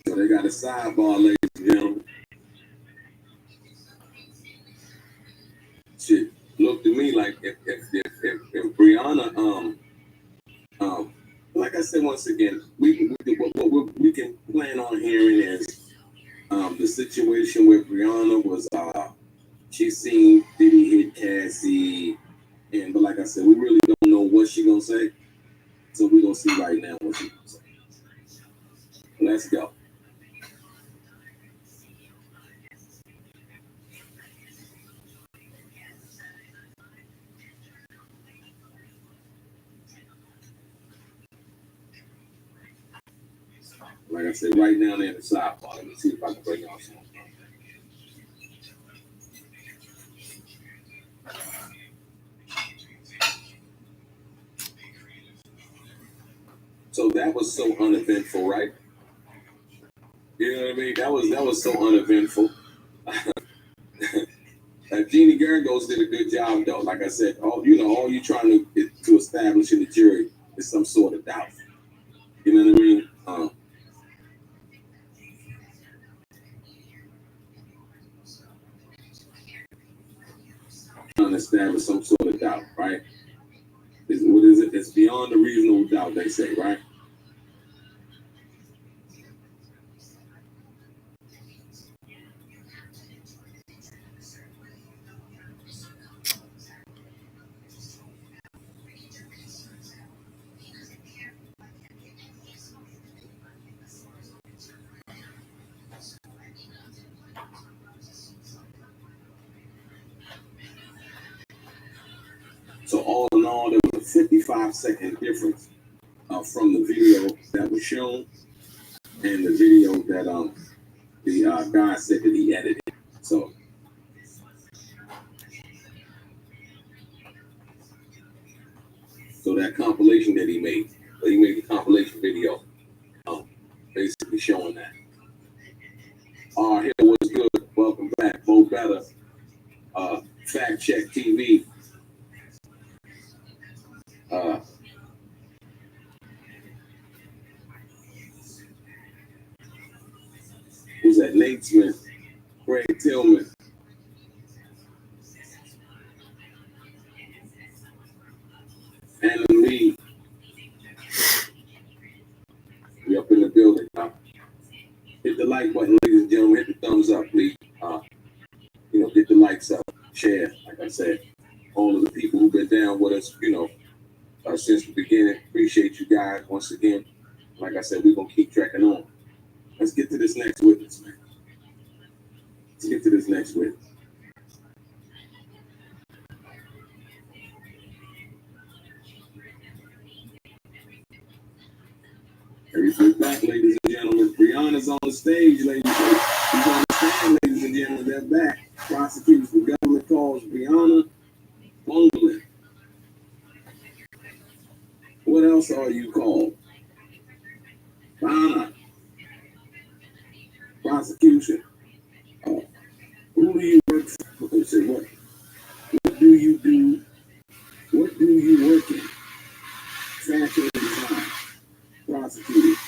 So they got a sidebar, ladies and gentlemen. Shit, look to me like if Brianna, like I said once again, what we can plan on hearing is the situation where Brianna was she seen Diddy hit Cassie, but like I said, we really don't know what she gonna say, so we gonna see right now what she gonna say. Let's go. Like I said, right now they're in the sidebar. Let me see if I can bring y'all some. So that was so uneventful, right? You know what I mean? That was so uneventful. Jeannie Garagos did a good job, though. Like I said, all you're trying to establish in the jury is some sort of doubt. You know what I mean? Trying to establish some sort of doubt, right? What is it? It's beyond a reasonable doubt, they say, right? So all in all, there was a 55-second difference from the video that was shown and the video that the guy said that he edited. So that compilation that he made the compilation video, basically showing that. Here was good. Welcome back, Bo Better, Fact Check TV. Who's that? Nate Smith, Craig Tillman. Anna Lee. We up in the building. Hit the like button, ladies and gentlemen. Hit the thumbs up, please. Get the likes up. Share, like I said. All of the people who've been down with us, since the beginning. Appreciate you guys once again. Like I said, we're going to keep tracking on. Let's get to this next witness, man. Let's get to this next witness. Everything back, ladies and gentlemen. Brianna's on the stage, ladies. She's on the stand, ladies and gentlemen. They're back. Prosecutors for government calls Brianna Bungling. What else are you called? Brianna. Prosecution. Who do you work for? Say what? What do you do? What do you work in? Fashion and design. Prosecutor.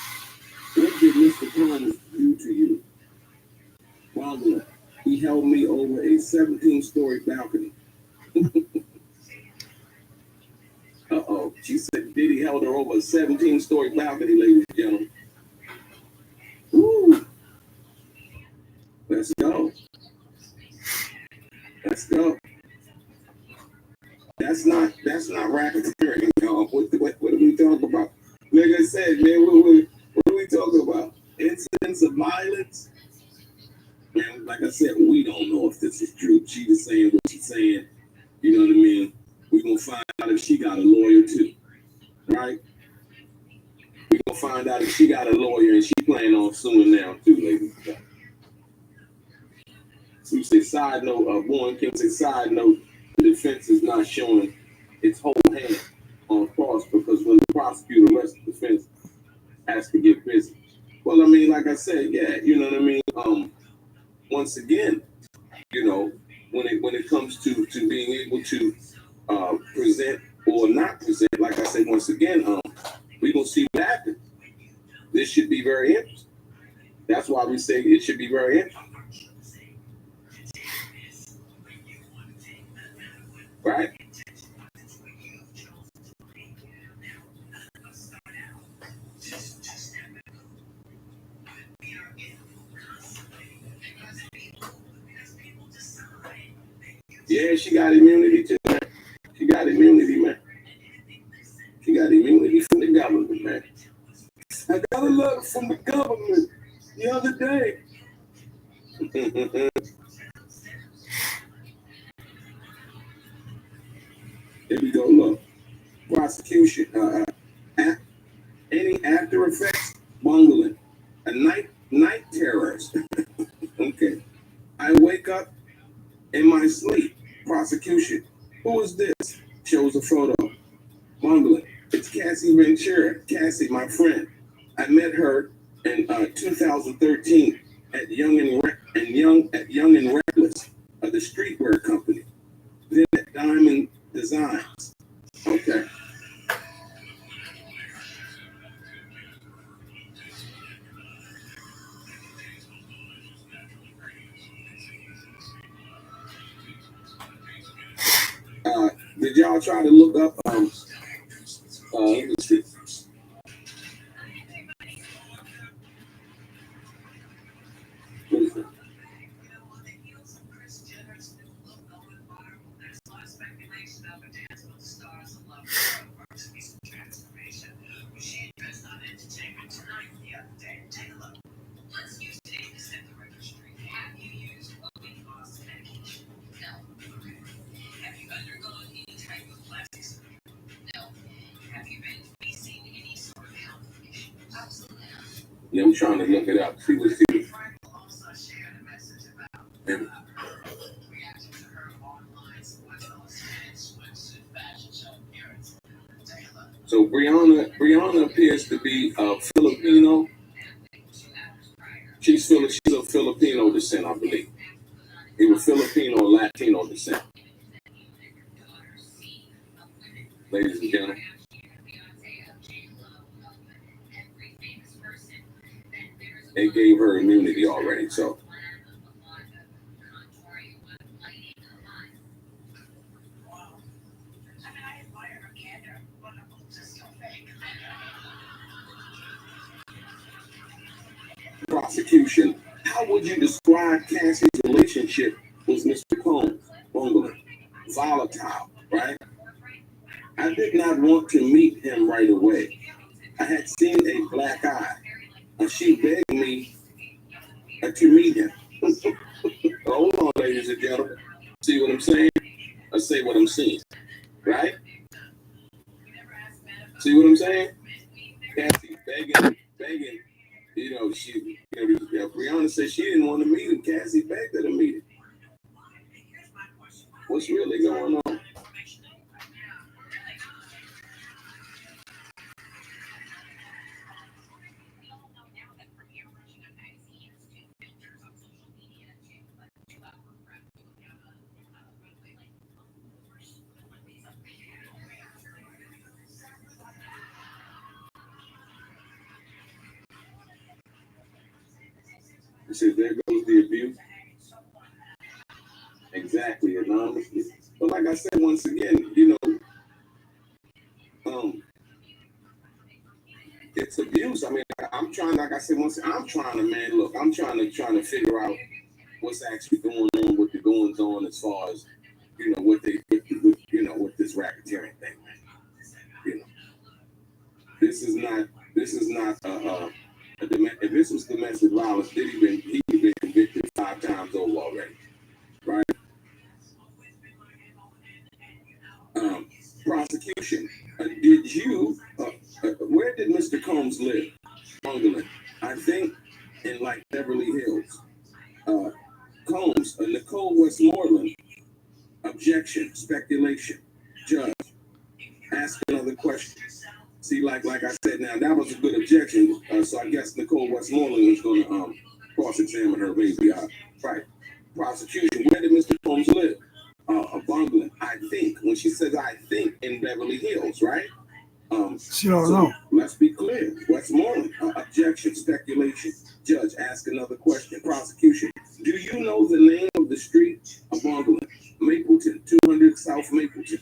What did Mr. Thomas do to you? Bungling. He held me over a 17-story balcony. She said Diddy held her over a 17-story balcony, ladies and gentlemen. Woo! Let's go. Let's go. That's not racketeering, y'all. What are we talking about? Like I said, man, what are we talking about? Incidents of violence? Man, like I said, we don't know if this is true. She just saying what she's saying. You know what I mean? We're going to find out if she got a lawyer too. Right? We're going to find out if she got a lawyer and she planning on suing now too, ladies and gentlemen. So you say side note, Warren King say side note, the defense is not showing its whole hand on cross because when the prosecutor arrests the defense has to get busy. Well, I mean, like I said, yeah, you know what I mean? Once again, when it comes to being able to present or not present, like I said, once again, we're going to see what happens. This should be very interesting. That's why we say it should be very interesting. Right? Yeah, she got immunity too, man. She got immunity, man. She got immunity from the government, man. I got a letter from the government the other day. Here we go, look. Prosecution. Any after effects? Bungling. A night terrorist. Okay. I wake up in my sleep. Prosecution. Who is this? Shows a photo. Bungling. It's Cassie Ventura. Cassie, my friend. I met her in 2013 at Young and Reckless, the streetwear company. Then at Diamond Designs. Okay. Did y'all try to look up let me see. What is it? Yeah, I'm trying to look it up. See what she. And so Brianna appears to be Filipino. She's of Filipino descent, I believe. Either Filipino or Latino descent. Ladies and gentlemen. They gave her immunity already, so. Prosecution. How would you describe Cassie's relationship with Mr. Combs? Bungling. Volatile, right? I did not want to meet him right away. I had seen a black eye, and she begged me to meet him. Hold on, ladies and gentlemen. See what I'm saying? I say what I'm seeing, right? See what I'm saying? Cassie begging. Brianna said she didn't want to meet him. Cassie begged her to meet him. What's really going on? He said, there goes the abuse. Exactly, anonymously. But like I said, once again, it's abuse. I mean, I'm trying, like I said, I'm trying to figure out what's actually going on with the goings on as far as, with this racketeering thing, man. This is not if this was domestic violence, he'd been convicted 5 times over already, right? Prosecution. Where did Mr. Combs live? Bungalow. I think in Beverly Hills. Combs, Nicole Westmoreland. Objection, speculation. Judge, ask another question. See, like I said, now that was a good objection. So I guess Nicole Westmoreland was going to cross-examine her, maybe. Right. Prosecution. Where did Mr. Combs live? A bungalow. I think. When she says I think, in Beverly Hills, right? She don't know. Let's be clear. Westmoreland. Objection, speculation. Judge, ask another question. Prosecution. Do you know the name of the street? A bungalow. Mapleton, 200 South Mapleton.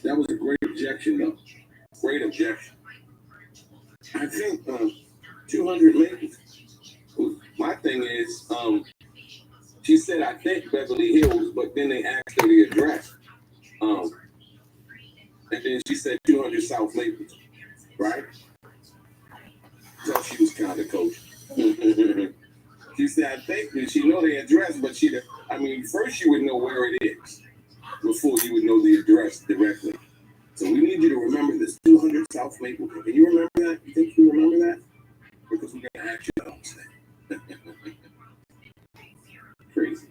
That was a great objection, though. Great objection. I think 200 Mapleton. My thing is, she said, I think Beverly Hills, but then they asked her the address. And then she said 200 South Mapleton, right? So she was kind of coaching. She said, I think that she know the address, but first you would know where it is before you would know the address directly. So we need you to remember this 200 South Mapleton. Can you remember that? You think you remember that? Because we're going to ask you on that. Crazy.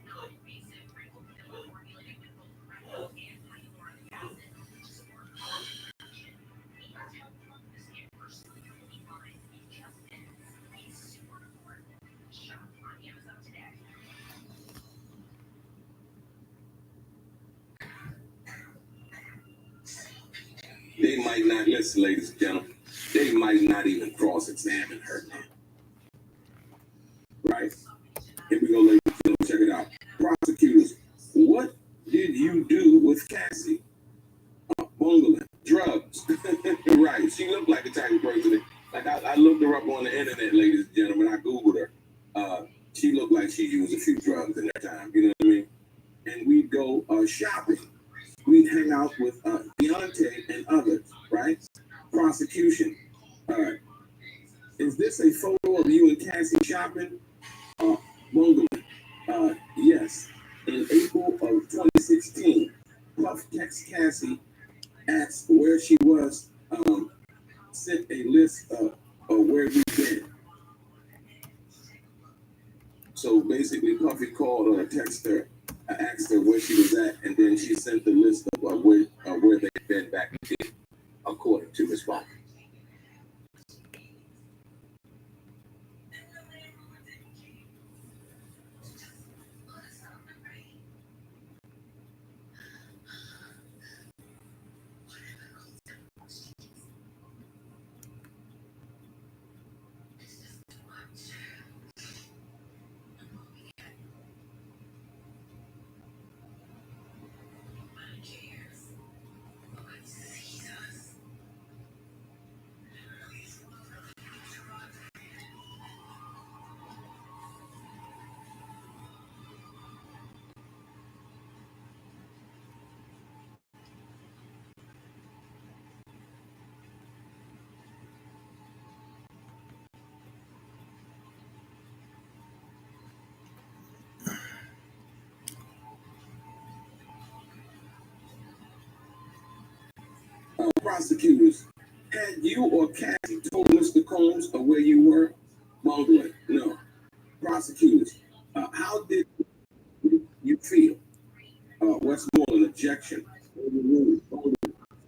They might not, listen, ladies and gentlemen, they might not even cross-examine her now. Right? Here we go, ladies and gentlemen, check it out. Prosecutors, what did you do with Cassie? Bungling, drugs. Right, she looked like the type of person that, I looked her up on the internet, ladies and gentlemen, I Googled her. She looked like she used a few drugs in her time, you know what I mean? and we'd go shopping. We'd hang out with Deontay and others, right? Prosecution. Is this a photo of you and Cassie shopping? Bungalow. Yes. In April of 2016, Puff text Cassie, asked where she was, sent a list of where we've been. So basically, Puffy called her, texted her, asked her where she was at, and then she sent the list of where they've been back in the day, according to Ms. Funk. Prosecutors, had you or Cassie told Mr. Combs of where you were? Mumbling, no. Prosecutors, how did you feel? Westmoreland, objection.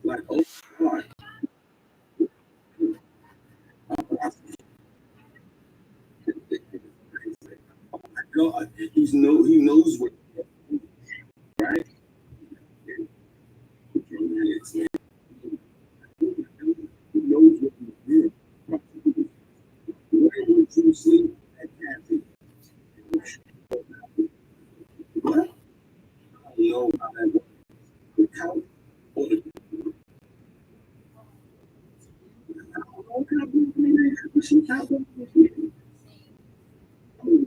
Like, oh, God. Oh, my God. He knows what, right? He knows what you did. Where would you sleep at Cassie? What? I don't know how that works. The couch or the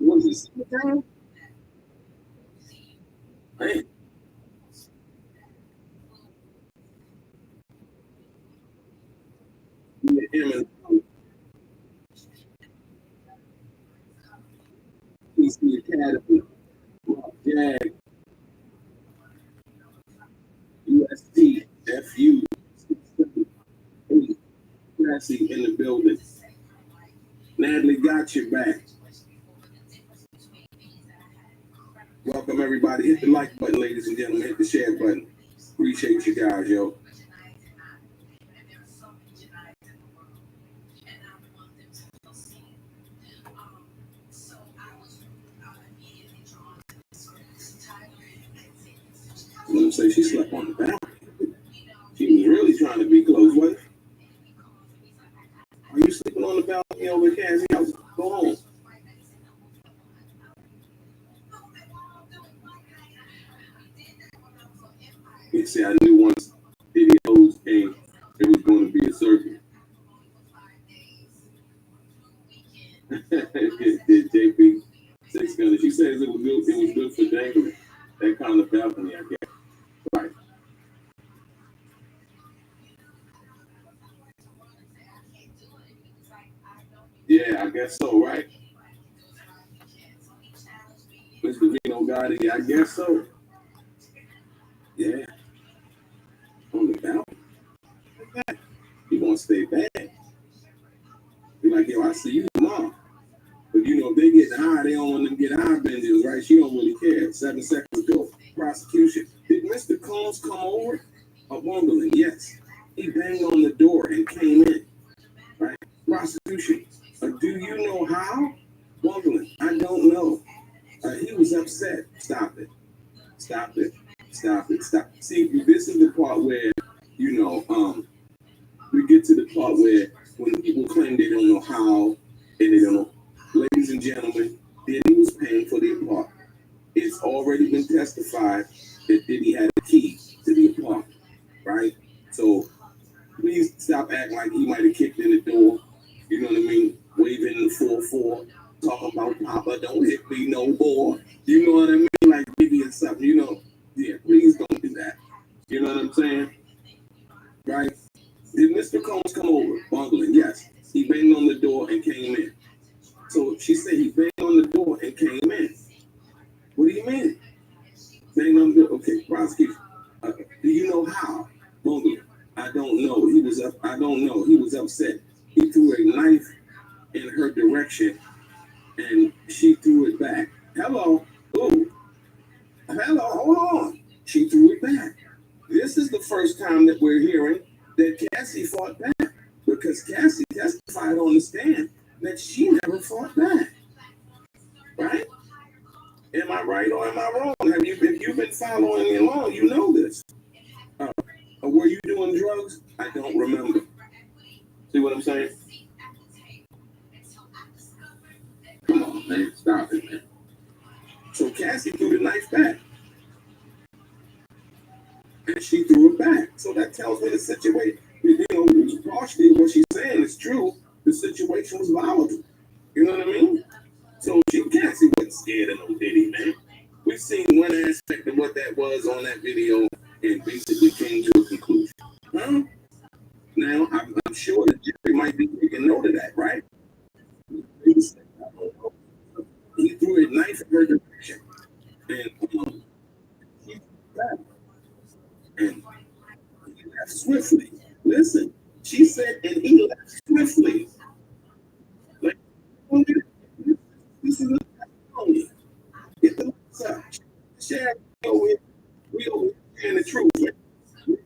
was it summertime? Man. PC Academy, JAG, UST, FU, Cassie in the building. Natalie got your back. Welcome everybody. Hit the like button, ladies and gentlemen. Hit the share button. Appreciate you guys, yo. Let me say she slept on the balcony. She was really trying to be close, wasn't she? Are you sleeping on the balcony over at Cassie's house? Go home. You see, I knew once Diddy O's came, it was going to be a circus. JP 600. She says it was good. It was good for dangling. That kind of balcony, I guess. Right. Yeah, I guess so, right? Mr. Vino Gotti, I guess so. Yeah. On the balcony. You want to stay bad. Be like, yo, I see you tomorrow. But you know, if they get high, they don't want them to get high binges, right? She don't really care. 7 seconds ago, prosecution. Did Mr. Combs come over? Wonderland, yes. He banged on the door and came in, right? Prosecution. Do you know how? Wonderland, I don't know. He was upset. Stop it. Stop it. Stop it. Stop. See, this is the part where, you know, we get to the part where when people claim they don't know how and they don't know. Ladies and gentlemen, Diddy was paying for the apartment. It's already been testified that Diddy had a key to the apartment, right? So please stop acting like he might have kicked in the door, you know what I mean? Waving the 4-4, talking about Papa, don't hit me no more. You know what I mean? Like Biggie or something, you know. I'm saying? Right? Did Mr. Combs come over? Bungling, yes. He banged on the door and came in. So she said he banged on the door and came in. What do you mean? Banged on the door. Okay, prosecution. Do you know how? Bungling. I don't know. He was up. I don't know. He was upset. He threw a knife in her direction and she threw it back. Hello. Ooh. Hello. Hold on. She threw it back. This is the first time that we're hearing that Cassie fought back, because Cassie testified on the stand that she never fought back. Right? Am I right or am I wrong? If you've been following me along, you know this. Were you doing drugs? I don't remember. See what I'm saying? Come on, man. Stop it, man. So Cassie threw the knife back. And she threw it back. So that tells me the situation, partially what she's saying is true. The situation was volatile. You know what I mean? So Cassie wasn't scared of no Diddy, man. We've seen one aspect of what that was on that video and basically came to a conclusion. Huh? Now, I'm sure that Jerry might be taking note of that, right? He threw a knife in her direction. And he left. And he left swiftly. Listen, she said, and he left swiftly. Like, this is a testimony. Get the lights up. Share we over here the truth.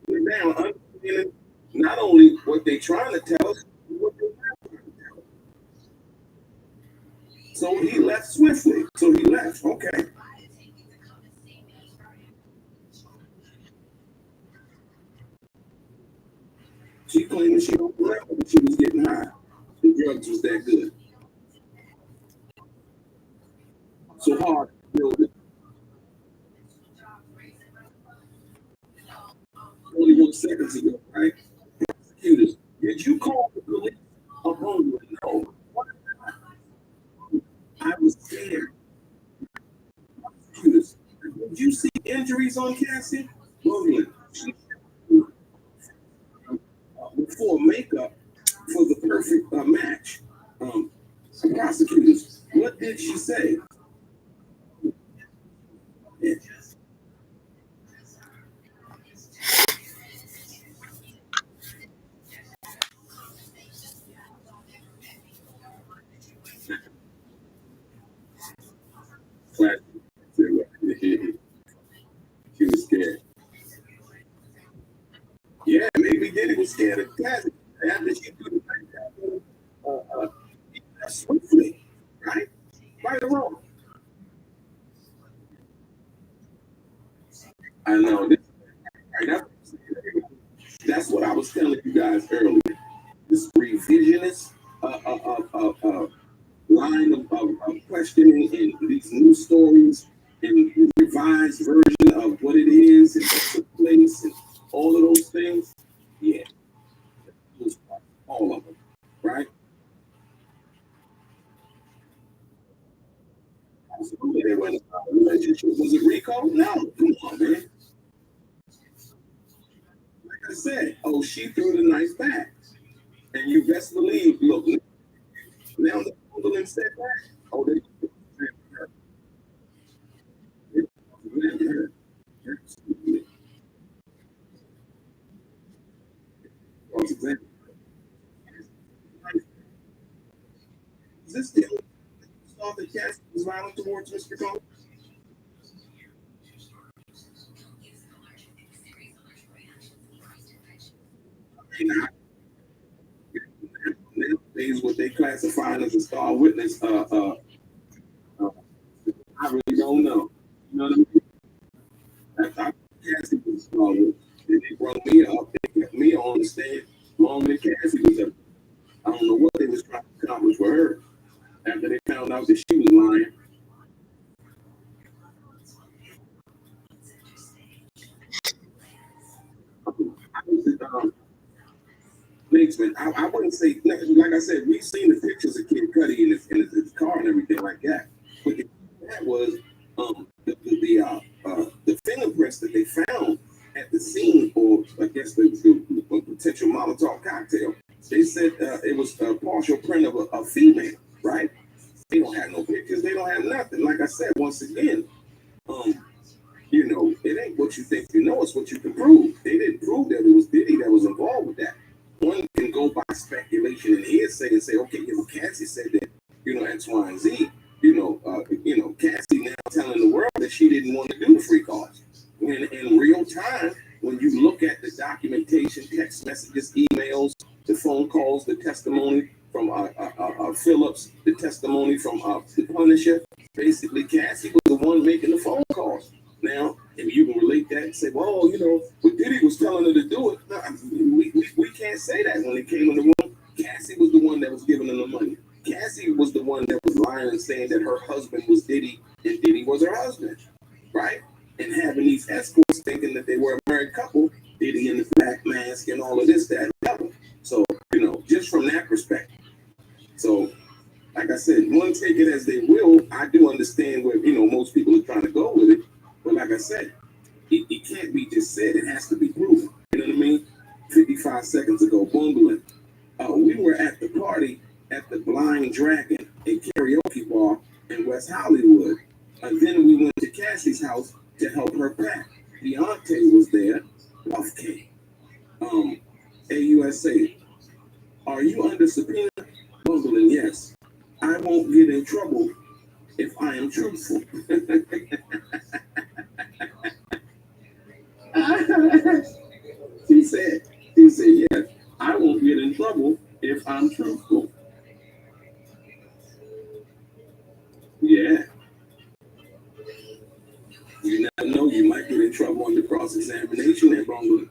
We're down understanding not only what they're trying to tell us, but what they're not trying to tell us. So he left swiftly. So he left. Okay. She claimed that she don't remember that she was getting high. The drugs was that good. So hard to build it. Only 1 second ago, right? Prosecutors, did you call the police upon you? No. I was scared. Prosecutors, did you see injuries on Cassie? Bungling. Before makeup for the perfect match. Prosecutors, what did she say? Yeah. She was scared. Yeah, maybe Diddy was scared of Cassie. After she threw the swiftly, right? Right or wrong? I know. Right, that's what I was telling you guys earlier. This revisionist line of questioning and these new stories and revised version of what it is and what took place and all of those things. Yeah, all of them, right? Absolutely. They went relationship. Was it Rico? No, come on, man. Like I said, oh, she threw the knife back. And you best believe, look, now the Chamberlain said that. Oh, they is this the thought that Cassie was violent towards Mr. Combs? Nowadays, what they classify as a star witness, I really don't know. You know what I mean? I thought Cassie was a star witness. And they brought me up, they kept me on the stand longer than Cassie was up. I don't know what they was trying to accomplish for her after they found out that she was lying. I wouldn't say, like I said, we've seen the pictures of Kid Cudi in his car and everything like that. But that was the fingerprints that they found at the scene, or guess the potential Molotov cocktail. They said it was a partial print of a female, right? They don't have no pictures. They don't have nothing. Like I said, once again, it ain't what you think you know. It's what you can prove. They didn't prove that it was Diddy that was involved with that. One can go by speculation and hearsay and say, okay, Cassie said that, X, Y, and Z. Cassie now telling the world that she didn't want to do the free calls. When in real time, when you look at the documentation, text messages, emails, the phone calls, the testimony from Phillips, the testimony from the Punisher, basically Cassie was the one making the phone calls. Now, if you can relate that and say, well, but Diddy was telling her to do it. No, we can't say that. When they came in the room, Cassie was the one that was giving them the money. Cassie was the one that was lying and saying that her husband was Diddy and Diddy was her husband, right? And having these escorts thinking that they were a married couple, Diddy in the black mask and all of this, that, and the other. So, just from that perspective. So, like I said, one take it as they will. I do understand where, most people are trying to go with it. But like I said, it can't be just said. It has to be proven. You know what I mean? 55 seconds ago, bumbling. We were at the party at the Blind Dragon, a karaoke bar in West Hollywood. And then we went to Cassie's house to help her pack. Deontay was there. Puff King. AUSA. Are you under subpoena? Bumbling, yes. I won't get in trouble if I am truthful. He said, yes, I won't get in trouble if I'm truthful. Yeah. You never know, you might get in trouble on the cross-examination at bumbling.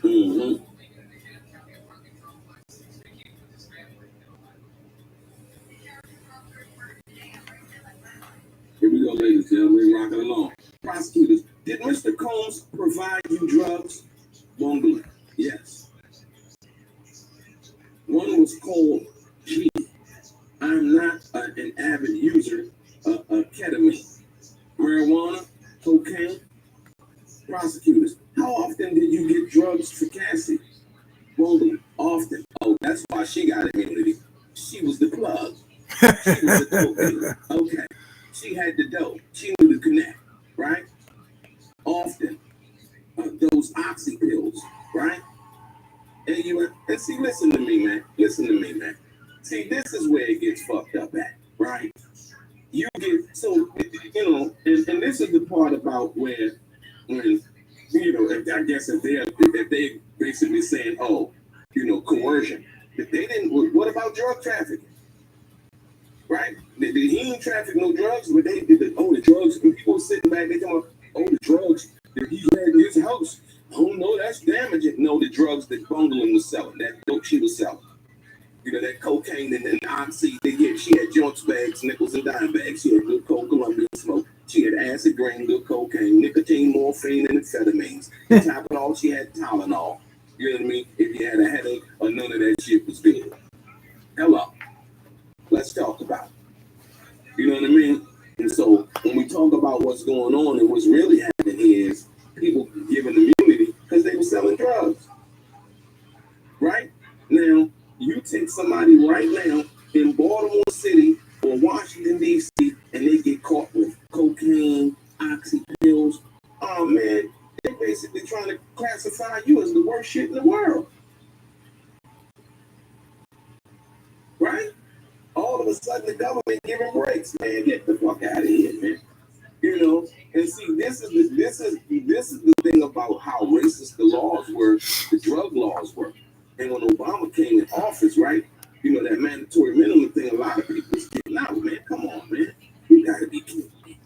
Mm-hmm. Here we go, ladies and gentlemen, rocking along. Prosecutors, did Mr. Combs provide you drugs? Bumbling, yes. One was called G. I'm not an avid user of ketamine. Marijuana, cocaine. Prosecutors, how often did you get drugs for Cassie? Bumbling, often. Oh, that's why she got immunity. She was the plug. She was the cocaine. Okay. She had the dough. She knew to connect, right? Often. Those oxy pills, right? And see, listen to me, man. See, this is where it gets fucked up at, right? You get, so, and this is the part about when I guess if they basically saying, oh, coercion. If they didn't, what about drug trafficking? Right? He didn't traffic no drugs, but they did the drugs. When people were sitting back, they talking about, the drugs that he had in his house. Oh no, that's damaging. No, the drugs that Bungling was selling, that dope she was selling. That cocaine and oxy. She had joints bags, nickels and dime bags. She had good coke, Colombian smoke. She had acid grain, good cocaine, nicotine, morphine, and amphetamines. On top of it all, she had Tylenol. You know what I mean? If you had a headache or none of that shit was good. Hello. Let's talk about it. You know what I mean? And so when we talk about what's going on and what's really happening is people giving immunity because they were selling drugs. Right? Now, you take somebody right now in Baltimore City or Washington, D.C., and they get caught with cocaine, oxy pills. Oh, man, they're basically trying to classify you as the worst shit in the world. Right? All of a sudden, the government giving breaks. Man, get the fuck out of here, man. And see, this is the thing about how racist the laws were, the drug laws were. And when Obama came in office, right, that mandatory minimum thing, a lot of people was getting out, man. Come on, man. You gotta be kidding me.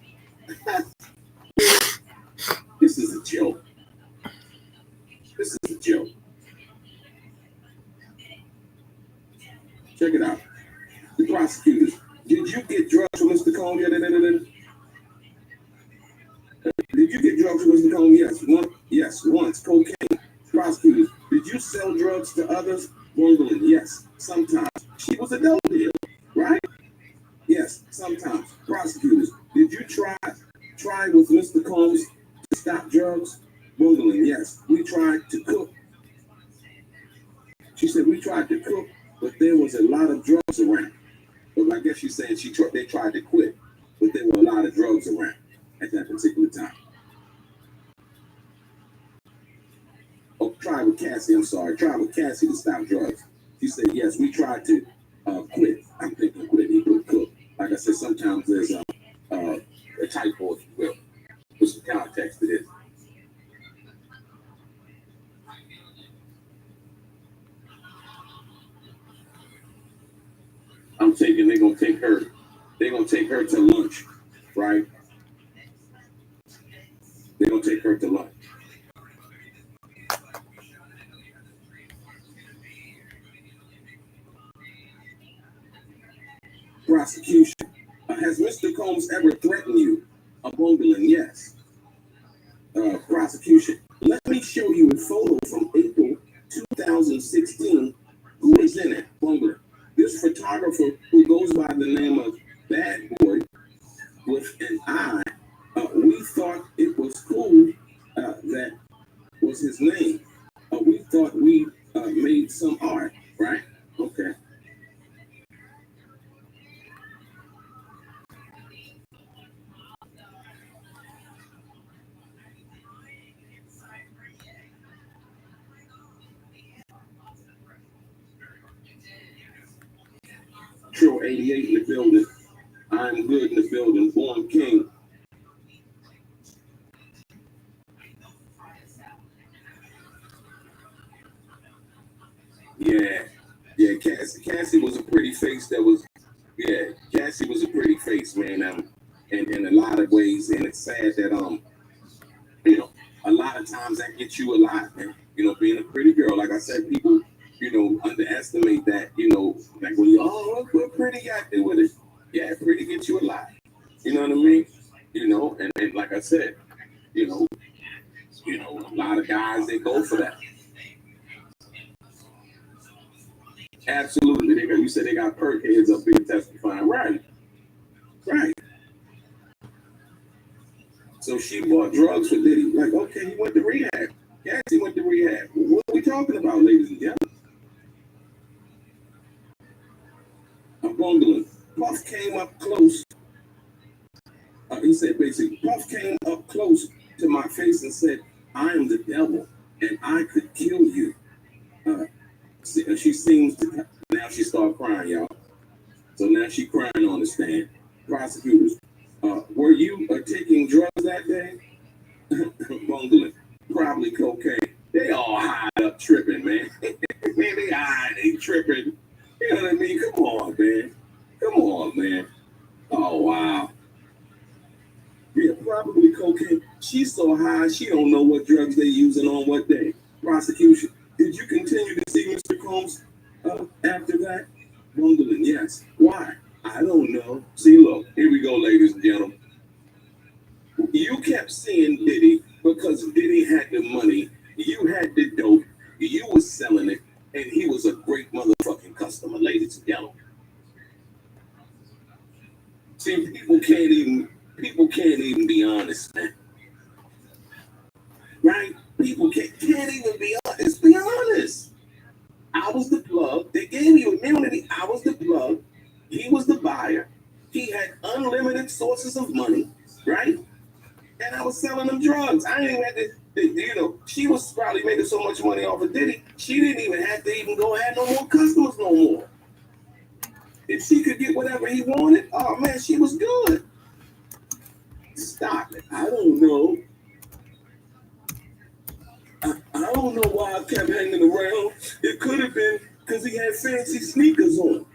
This is a joke. This is a joke. Check it out. The prosecutors. Did you get drugs from Mr. Combs? Did you get drugs from Mr. Combs? Yes. Once. Cocaine. Prosecutors. Did you sell drugs to others? Gwendolyn, yes, sometimes. She was a dope dealer, right? Yes, sometimes. Prosecutors, did you try with Mr. Combs to stop drugs? Gwendolyn, yes, we tried to cook. She said we tried to cook, but there was a lot of drugs around. But I guess she's saying they tried to quit, but there were a lot of drugs around at that particular time. Oh, try with Cassie, I'm sorry. Try with Cassie to stop drugs. She said, yes, we tried to quit. I'm thinking quit, he could cook. Like I said, sometimes there's a typo, if you will. Put some context to this. They're gonna take her to lunch, right? They're gonna take her to lunch. Prosecution. Has Mr. Combs ever threatened you? Gwendolyn, yes. Prosecution. Let me show you a photo from April 2016. Who is in it? Gwendolyn. This photographer who goes by the name of Bad Boy with an eye. We thought it was cool. That was his name. We thought we made some art, right? Okay. Trill 88 in the building. I'm good in the building. Born King. Yeah. Cassie was a pretty face. Cassie was a pretty face, man. In a lot of ways, and it's sad that a lot of times that gets you a lot, man. Being a pretty girl, like I said, people, underestimate that. Like when what pretty got to do with it? Yeah, pretty gets you a lot. You know what I mean? And like I said, a lot of guys they go for that. Absolutely. You said they got perk heads up here testifying. Right. So she bought drugs for Diddy. Like, okay, he went to rehab. Yes, he went to rehab. What are we talking about, ladies and gentlemen? I'm Gwendolyn. Puff came up close. He said basically, Puff came up close to my face and said, I am the devil and I could kill you. She seems to, now she started crying, y'all. So now she crying on the stand. Prosecutors, were you taking drugs that day? Gwendolyn, probably cocaine. They all high up tripping, man. Man, they high, they tripping. You know what I mean? Come on, man. Oh, wow. Yeah, probably cocaine. She's so high, she don't know what drugs they using on what day. Prosecution, did you continue to see Mr. Combs after that? Gwendolyn, yes. Why? I don't know. See, look, here we go, ladies and gentlemen. You kept seeing Diddy because Diddy had the money. You had the dope. You was selling it, and he was a great motherfucking customer, ladies and gentlemen. See, people can't even be honest, man. Right? People can't even be honest. Be honest. I was the plug. They gave you immunity. I was the plug. He was the buyer. He had unlimited sources of money, right? And I was selling them drugs. I didn't even have to, she was probably making so much money off of Diddy, she didn't even have to even go have no more customers no more. If she could get whatever he wanted, oh man, she was good. Stop it. I don't know. I don't know why I kept hanging around. It could have been because he had fancy sneakers on.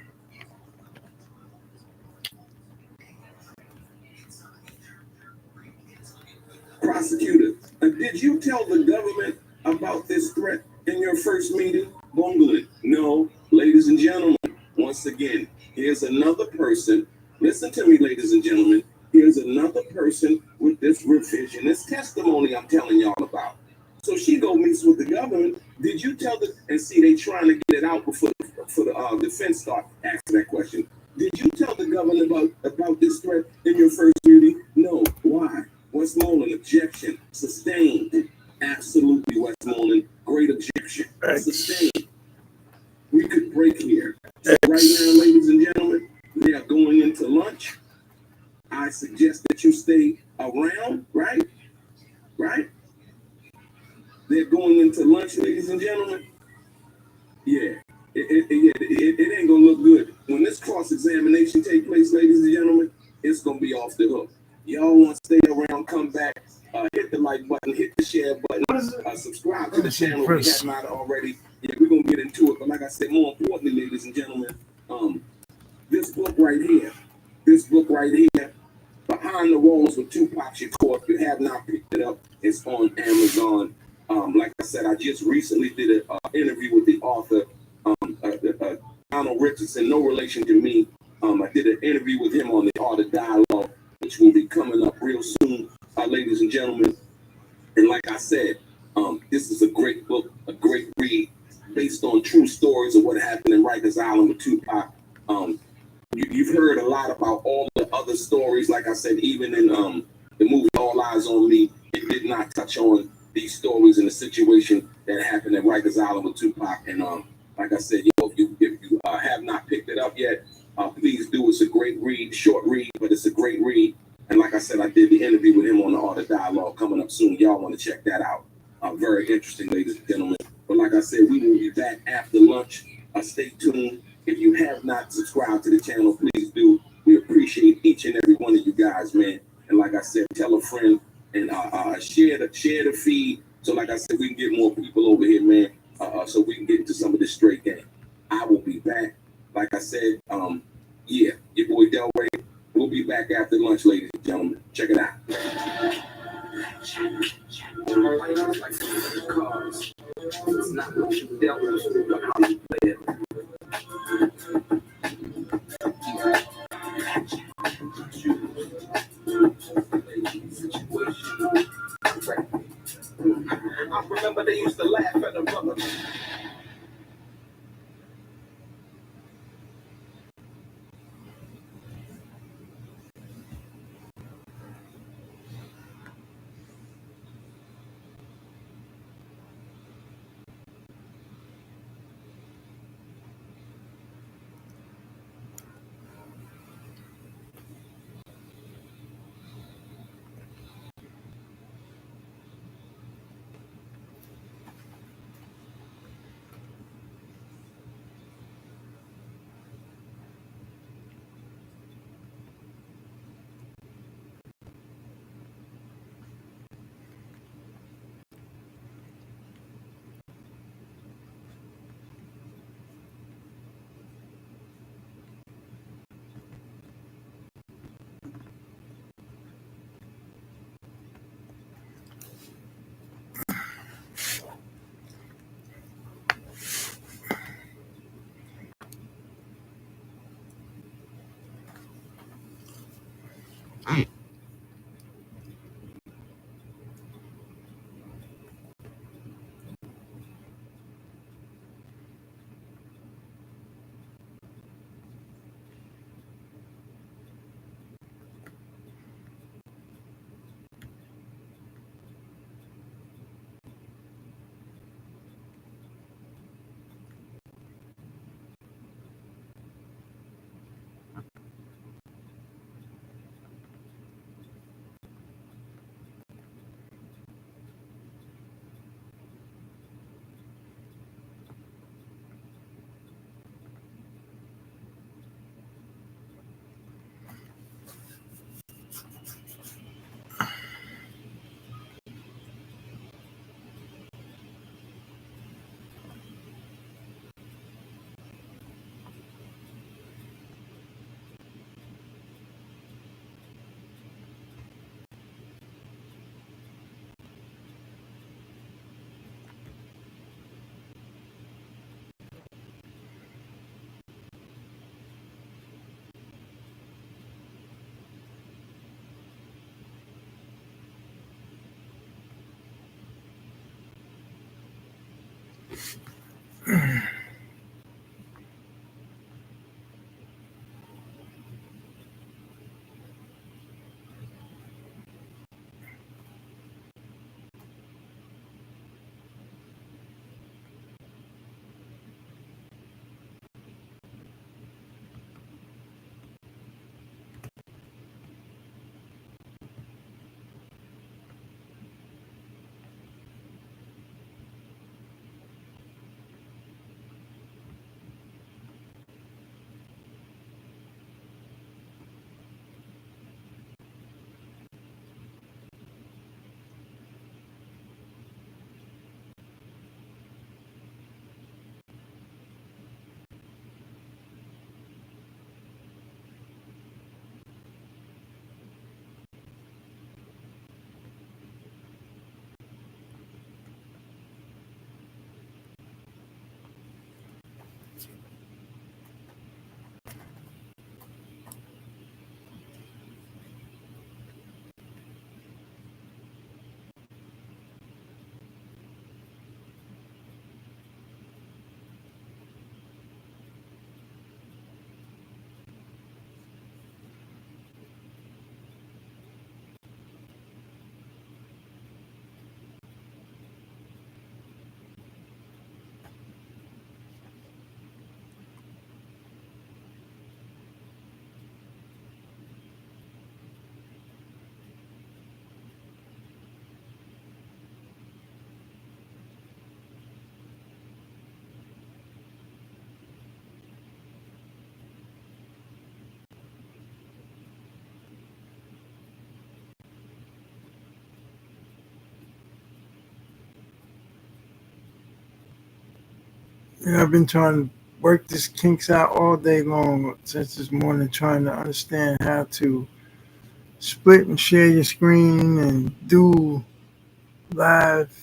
Prosecutor, did you tell the government about this threat in your first meeting? Gwendolyn, no. Ladies and gentlemen, once again, here's another person. Listen to me, ladies and gentlemen. Here's another person with this revisionist testimony I'm telling y'all about. So she go meets with the government. Did you tell the and see they trying to get it out before the defense start asking that question? Did you tell the government about this threat in your first meeting? No. Why? Westmoreland objection sustained. Absolutely, Westmoreland, great objection sustained. We could break here. So right now, ladies and gentlemen, they are going into lunch. I suggest that you stay around, right? Right? They're going into lunch, ladies and gentlemen. Yeah, it ain't gonna look good. When this cross-examination take place, ladies and gentlemen, it's gonna be off the hook. Y'all want to stay around, come back, hit the like button, hit the share button, subscribe to the channel if you have not already. Yeah, we're gonna get into it, but like I said, more importantly, ladies and gentlemen, this book right here, Behind the Walls with Tupac Shakur, if you have not picked it up, it's on Amazon. Like I said, I just recently did an interview with the author, Donald Richardson, no relation to me. I did an interview with him on the Art of Dialogue, which will be coming up real soon, ladies and gentlemen. And like I said, this is a great book, a great read, based on true stories of what happened in Rikers Island with Tupac. You've heard a lot about all the other stories. Like I said, even in the movie All Eyes on Me, it did not touch on these stories and the situation that happened at Rikers Island with Tupac. And like I said, if you have not picked it up yet, please do. It's a great read, short read, but it's a great read. And like I said, I did the interview with him on the Art of Dialogue coming up soon. Y'all want to check that out. Very interesting, ladies and gentlemen. But like I said, we will be back after lunch. Stay tuned. If you have not subscribed to the channel, please do. We appreciate each and every one of you guys, man. And like I said, tell a friend and share the feed. So like I said, we can get more people over here, man. So we can get into some of this straight game. I will be back. Like I said, yeah, your boy Delray. We'll be back after lunch, ladies and gentlemen. Check it out. It's not what you dealt with, but how you play it. I remember they used to laugh at the brother. And I've been trying to work this kinks out all day long since this morning, trying to understand how to split and share your screen and do live.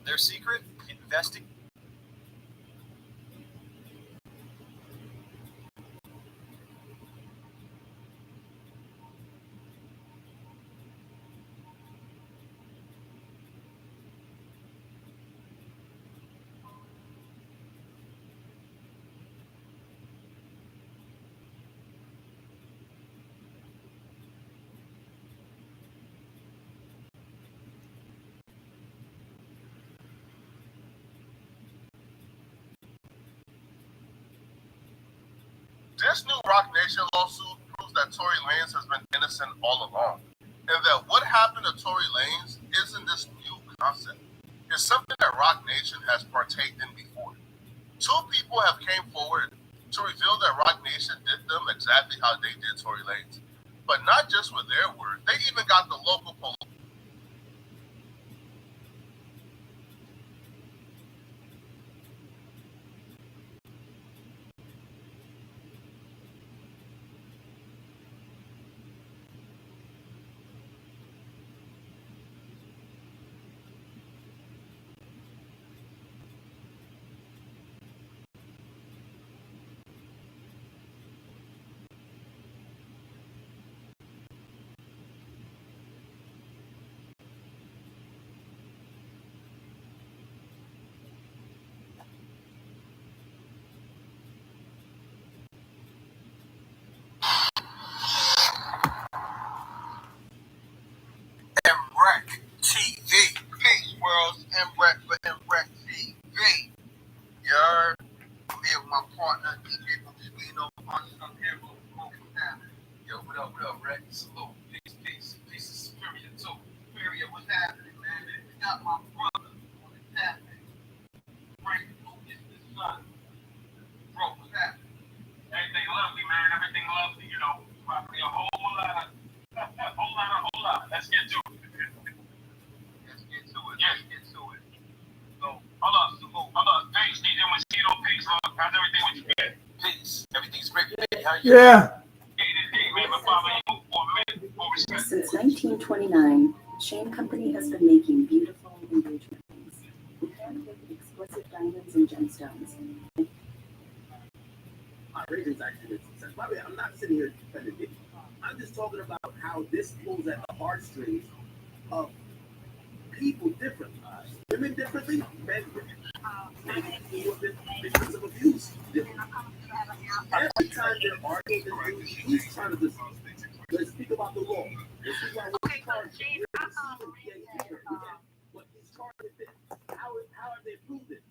Their secret? Investing. This new Rock Nation lawsuit proves that Tory Lanez has been innocent all along, and that what happened to Tory Lanez isn't this new concept. It's something that Rock Nation has partaked in before. Two people have came forward to reveal that Rock Nation did them exactly how they did Tory Lanez. But not just with their word, they even got the local police. Brett TV. You heard? I'm here with my partner, DJ Mosquito, on some here with Yo, what up, Brett? Salute. Peace of Superior, too. Superior, what's happening, man? We got my brother on the tap, man. Frank Lucas, his son. Bro, what's happening? Everything lovely, man. Everything lovely, you know. Probably a whole lot. Let's get to it. So, hold on. Peace, DJ Mosquito. Peace, love. How's everything with you, man? Peace. Everything's great. How you? Yeah. Since 1929, Shane Company has been making beautiful engagement rings with handpicked exquisite diamonds and gemstones. My ratings actually been success. By the way, I'm not sitting here defending Diddy. I'm just talking about how this pulls at the heartstrings of people differently. Women differently, men differently. Because of abuse. Every time they're arguing, he's trying to just let's speak about the law. Let's speak about what he's charged. What he's charged with. How have they proved it?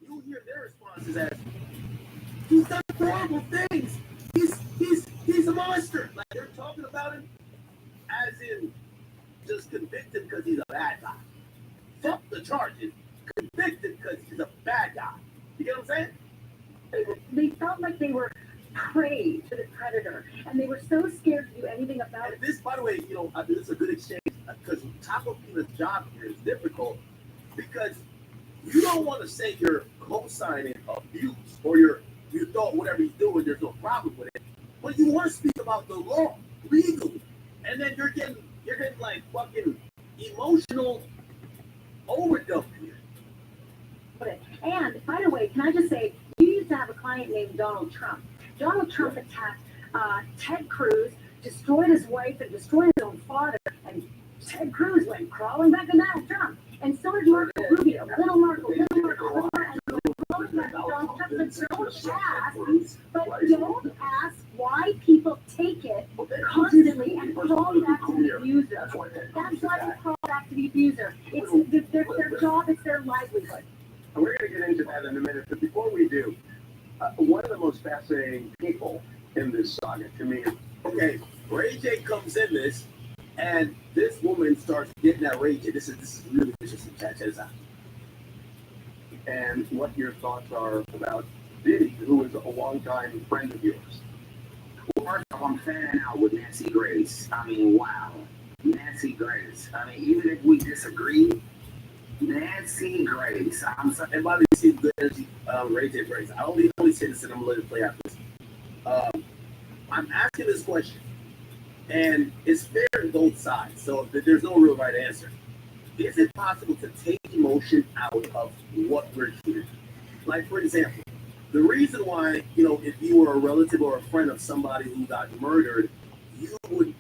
You hear their responses as he's done horrible things. He's a monster. Like they're talking about him as in just convicted because he's a bad guy. Fuck the charges. Convicted because he's a bad guy. You get what I'm saying? They felt like they were prey to the predator, and they were so scared to do anything about it. This, by the way, this is a good exchange because Taco Pina's job here is difficult because you don't want to say you're co-signing abuse or you thought whatever he's doing, there's no problem with it, but you want to speak about the law legally, and then you're getting like fucking emotional overdose here. And by the way, can I just say, you used to have a client named Donald Trump. Donald Trump attacked Ted Cruz, destroyed his wife, and destroyed his own father. And Ted Cruz went crawling back to Donald Trump. And so did Marco Rubio. Little Marco. And Donald Trump said, don't ask, but don't ask why people take it constantly and crawl back to the abuser. That's why they crawl back to the abuser. It's their job, it's their livelihood. We're going to get into that in a minute, but before we do, one of the most fascinating people in this saga to me is, okay, Ray J comes in this, and this woman starts getting at Ray J. This is really interesting. Check this out. And what your thoughts are about Diddy, who is a longtime friend of yours. Well, first off, I'm fanning out with Nancy Grace. I mean, wow. Nancy Grace. I mean, even if we disagree, Nancy Grace. And by the way, see the energy, Ray J Grace. I only say this and I'm going to let it play out this. I'm asking this question, and it's fair on both sides, so there's no real right answer. Is it possible to take emotion out of what we're hearing? Like, for example, the reason why, if you were a relative or a friend of somebody who got murdered, you would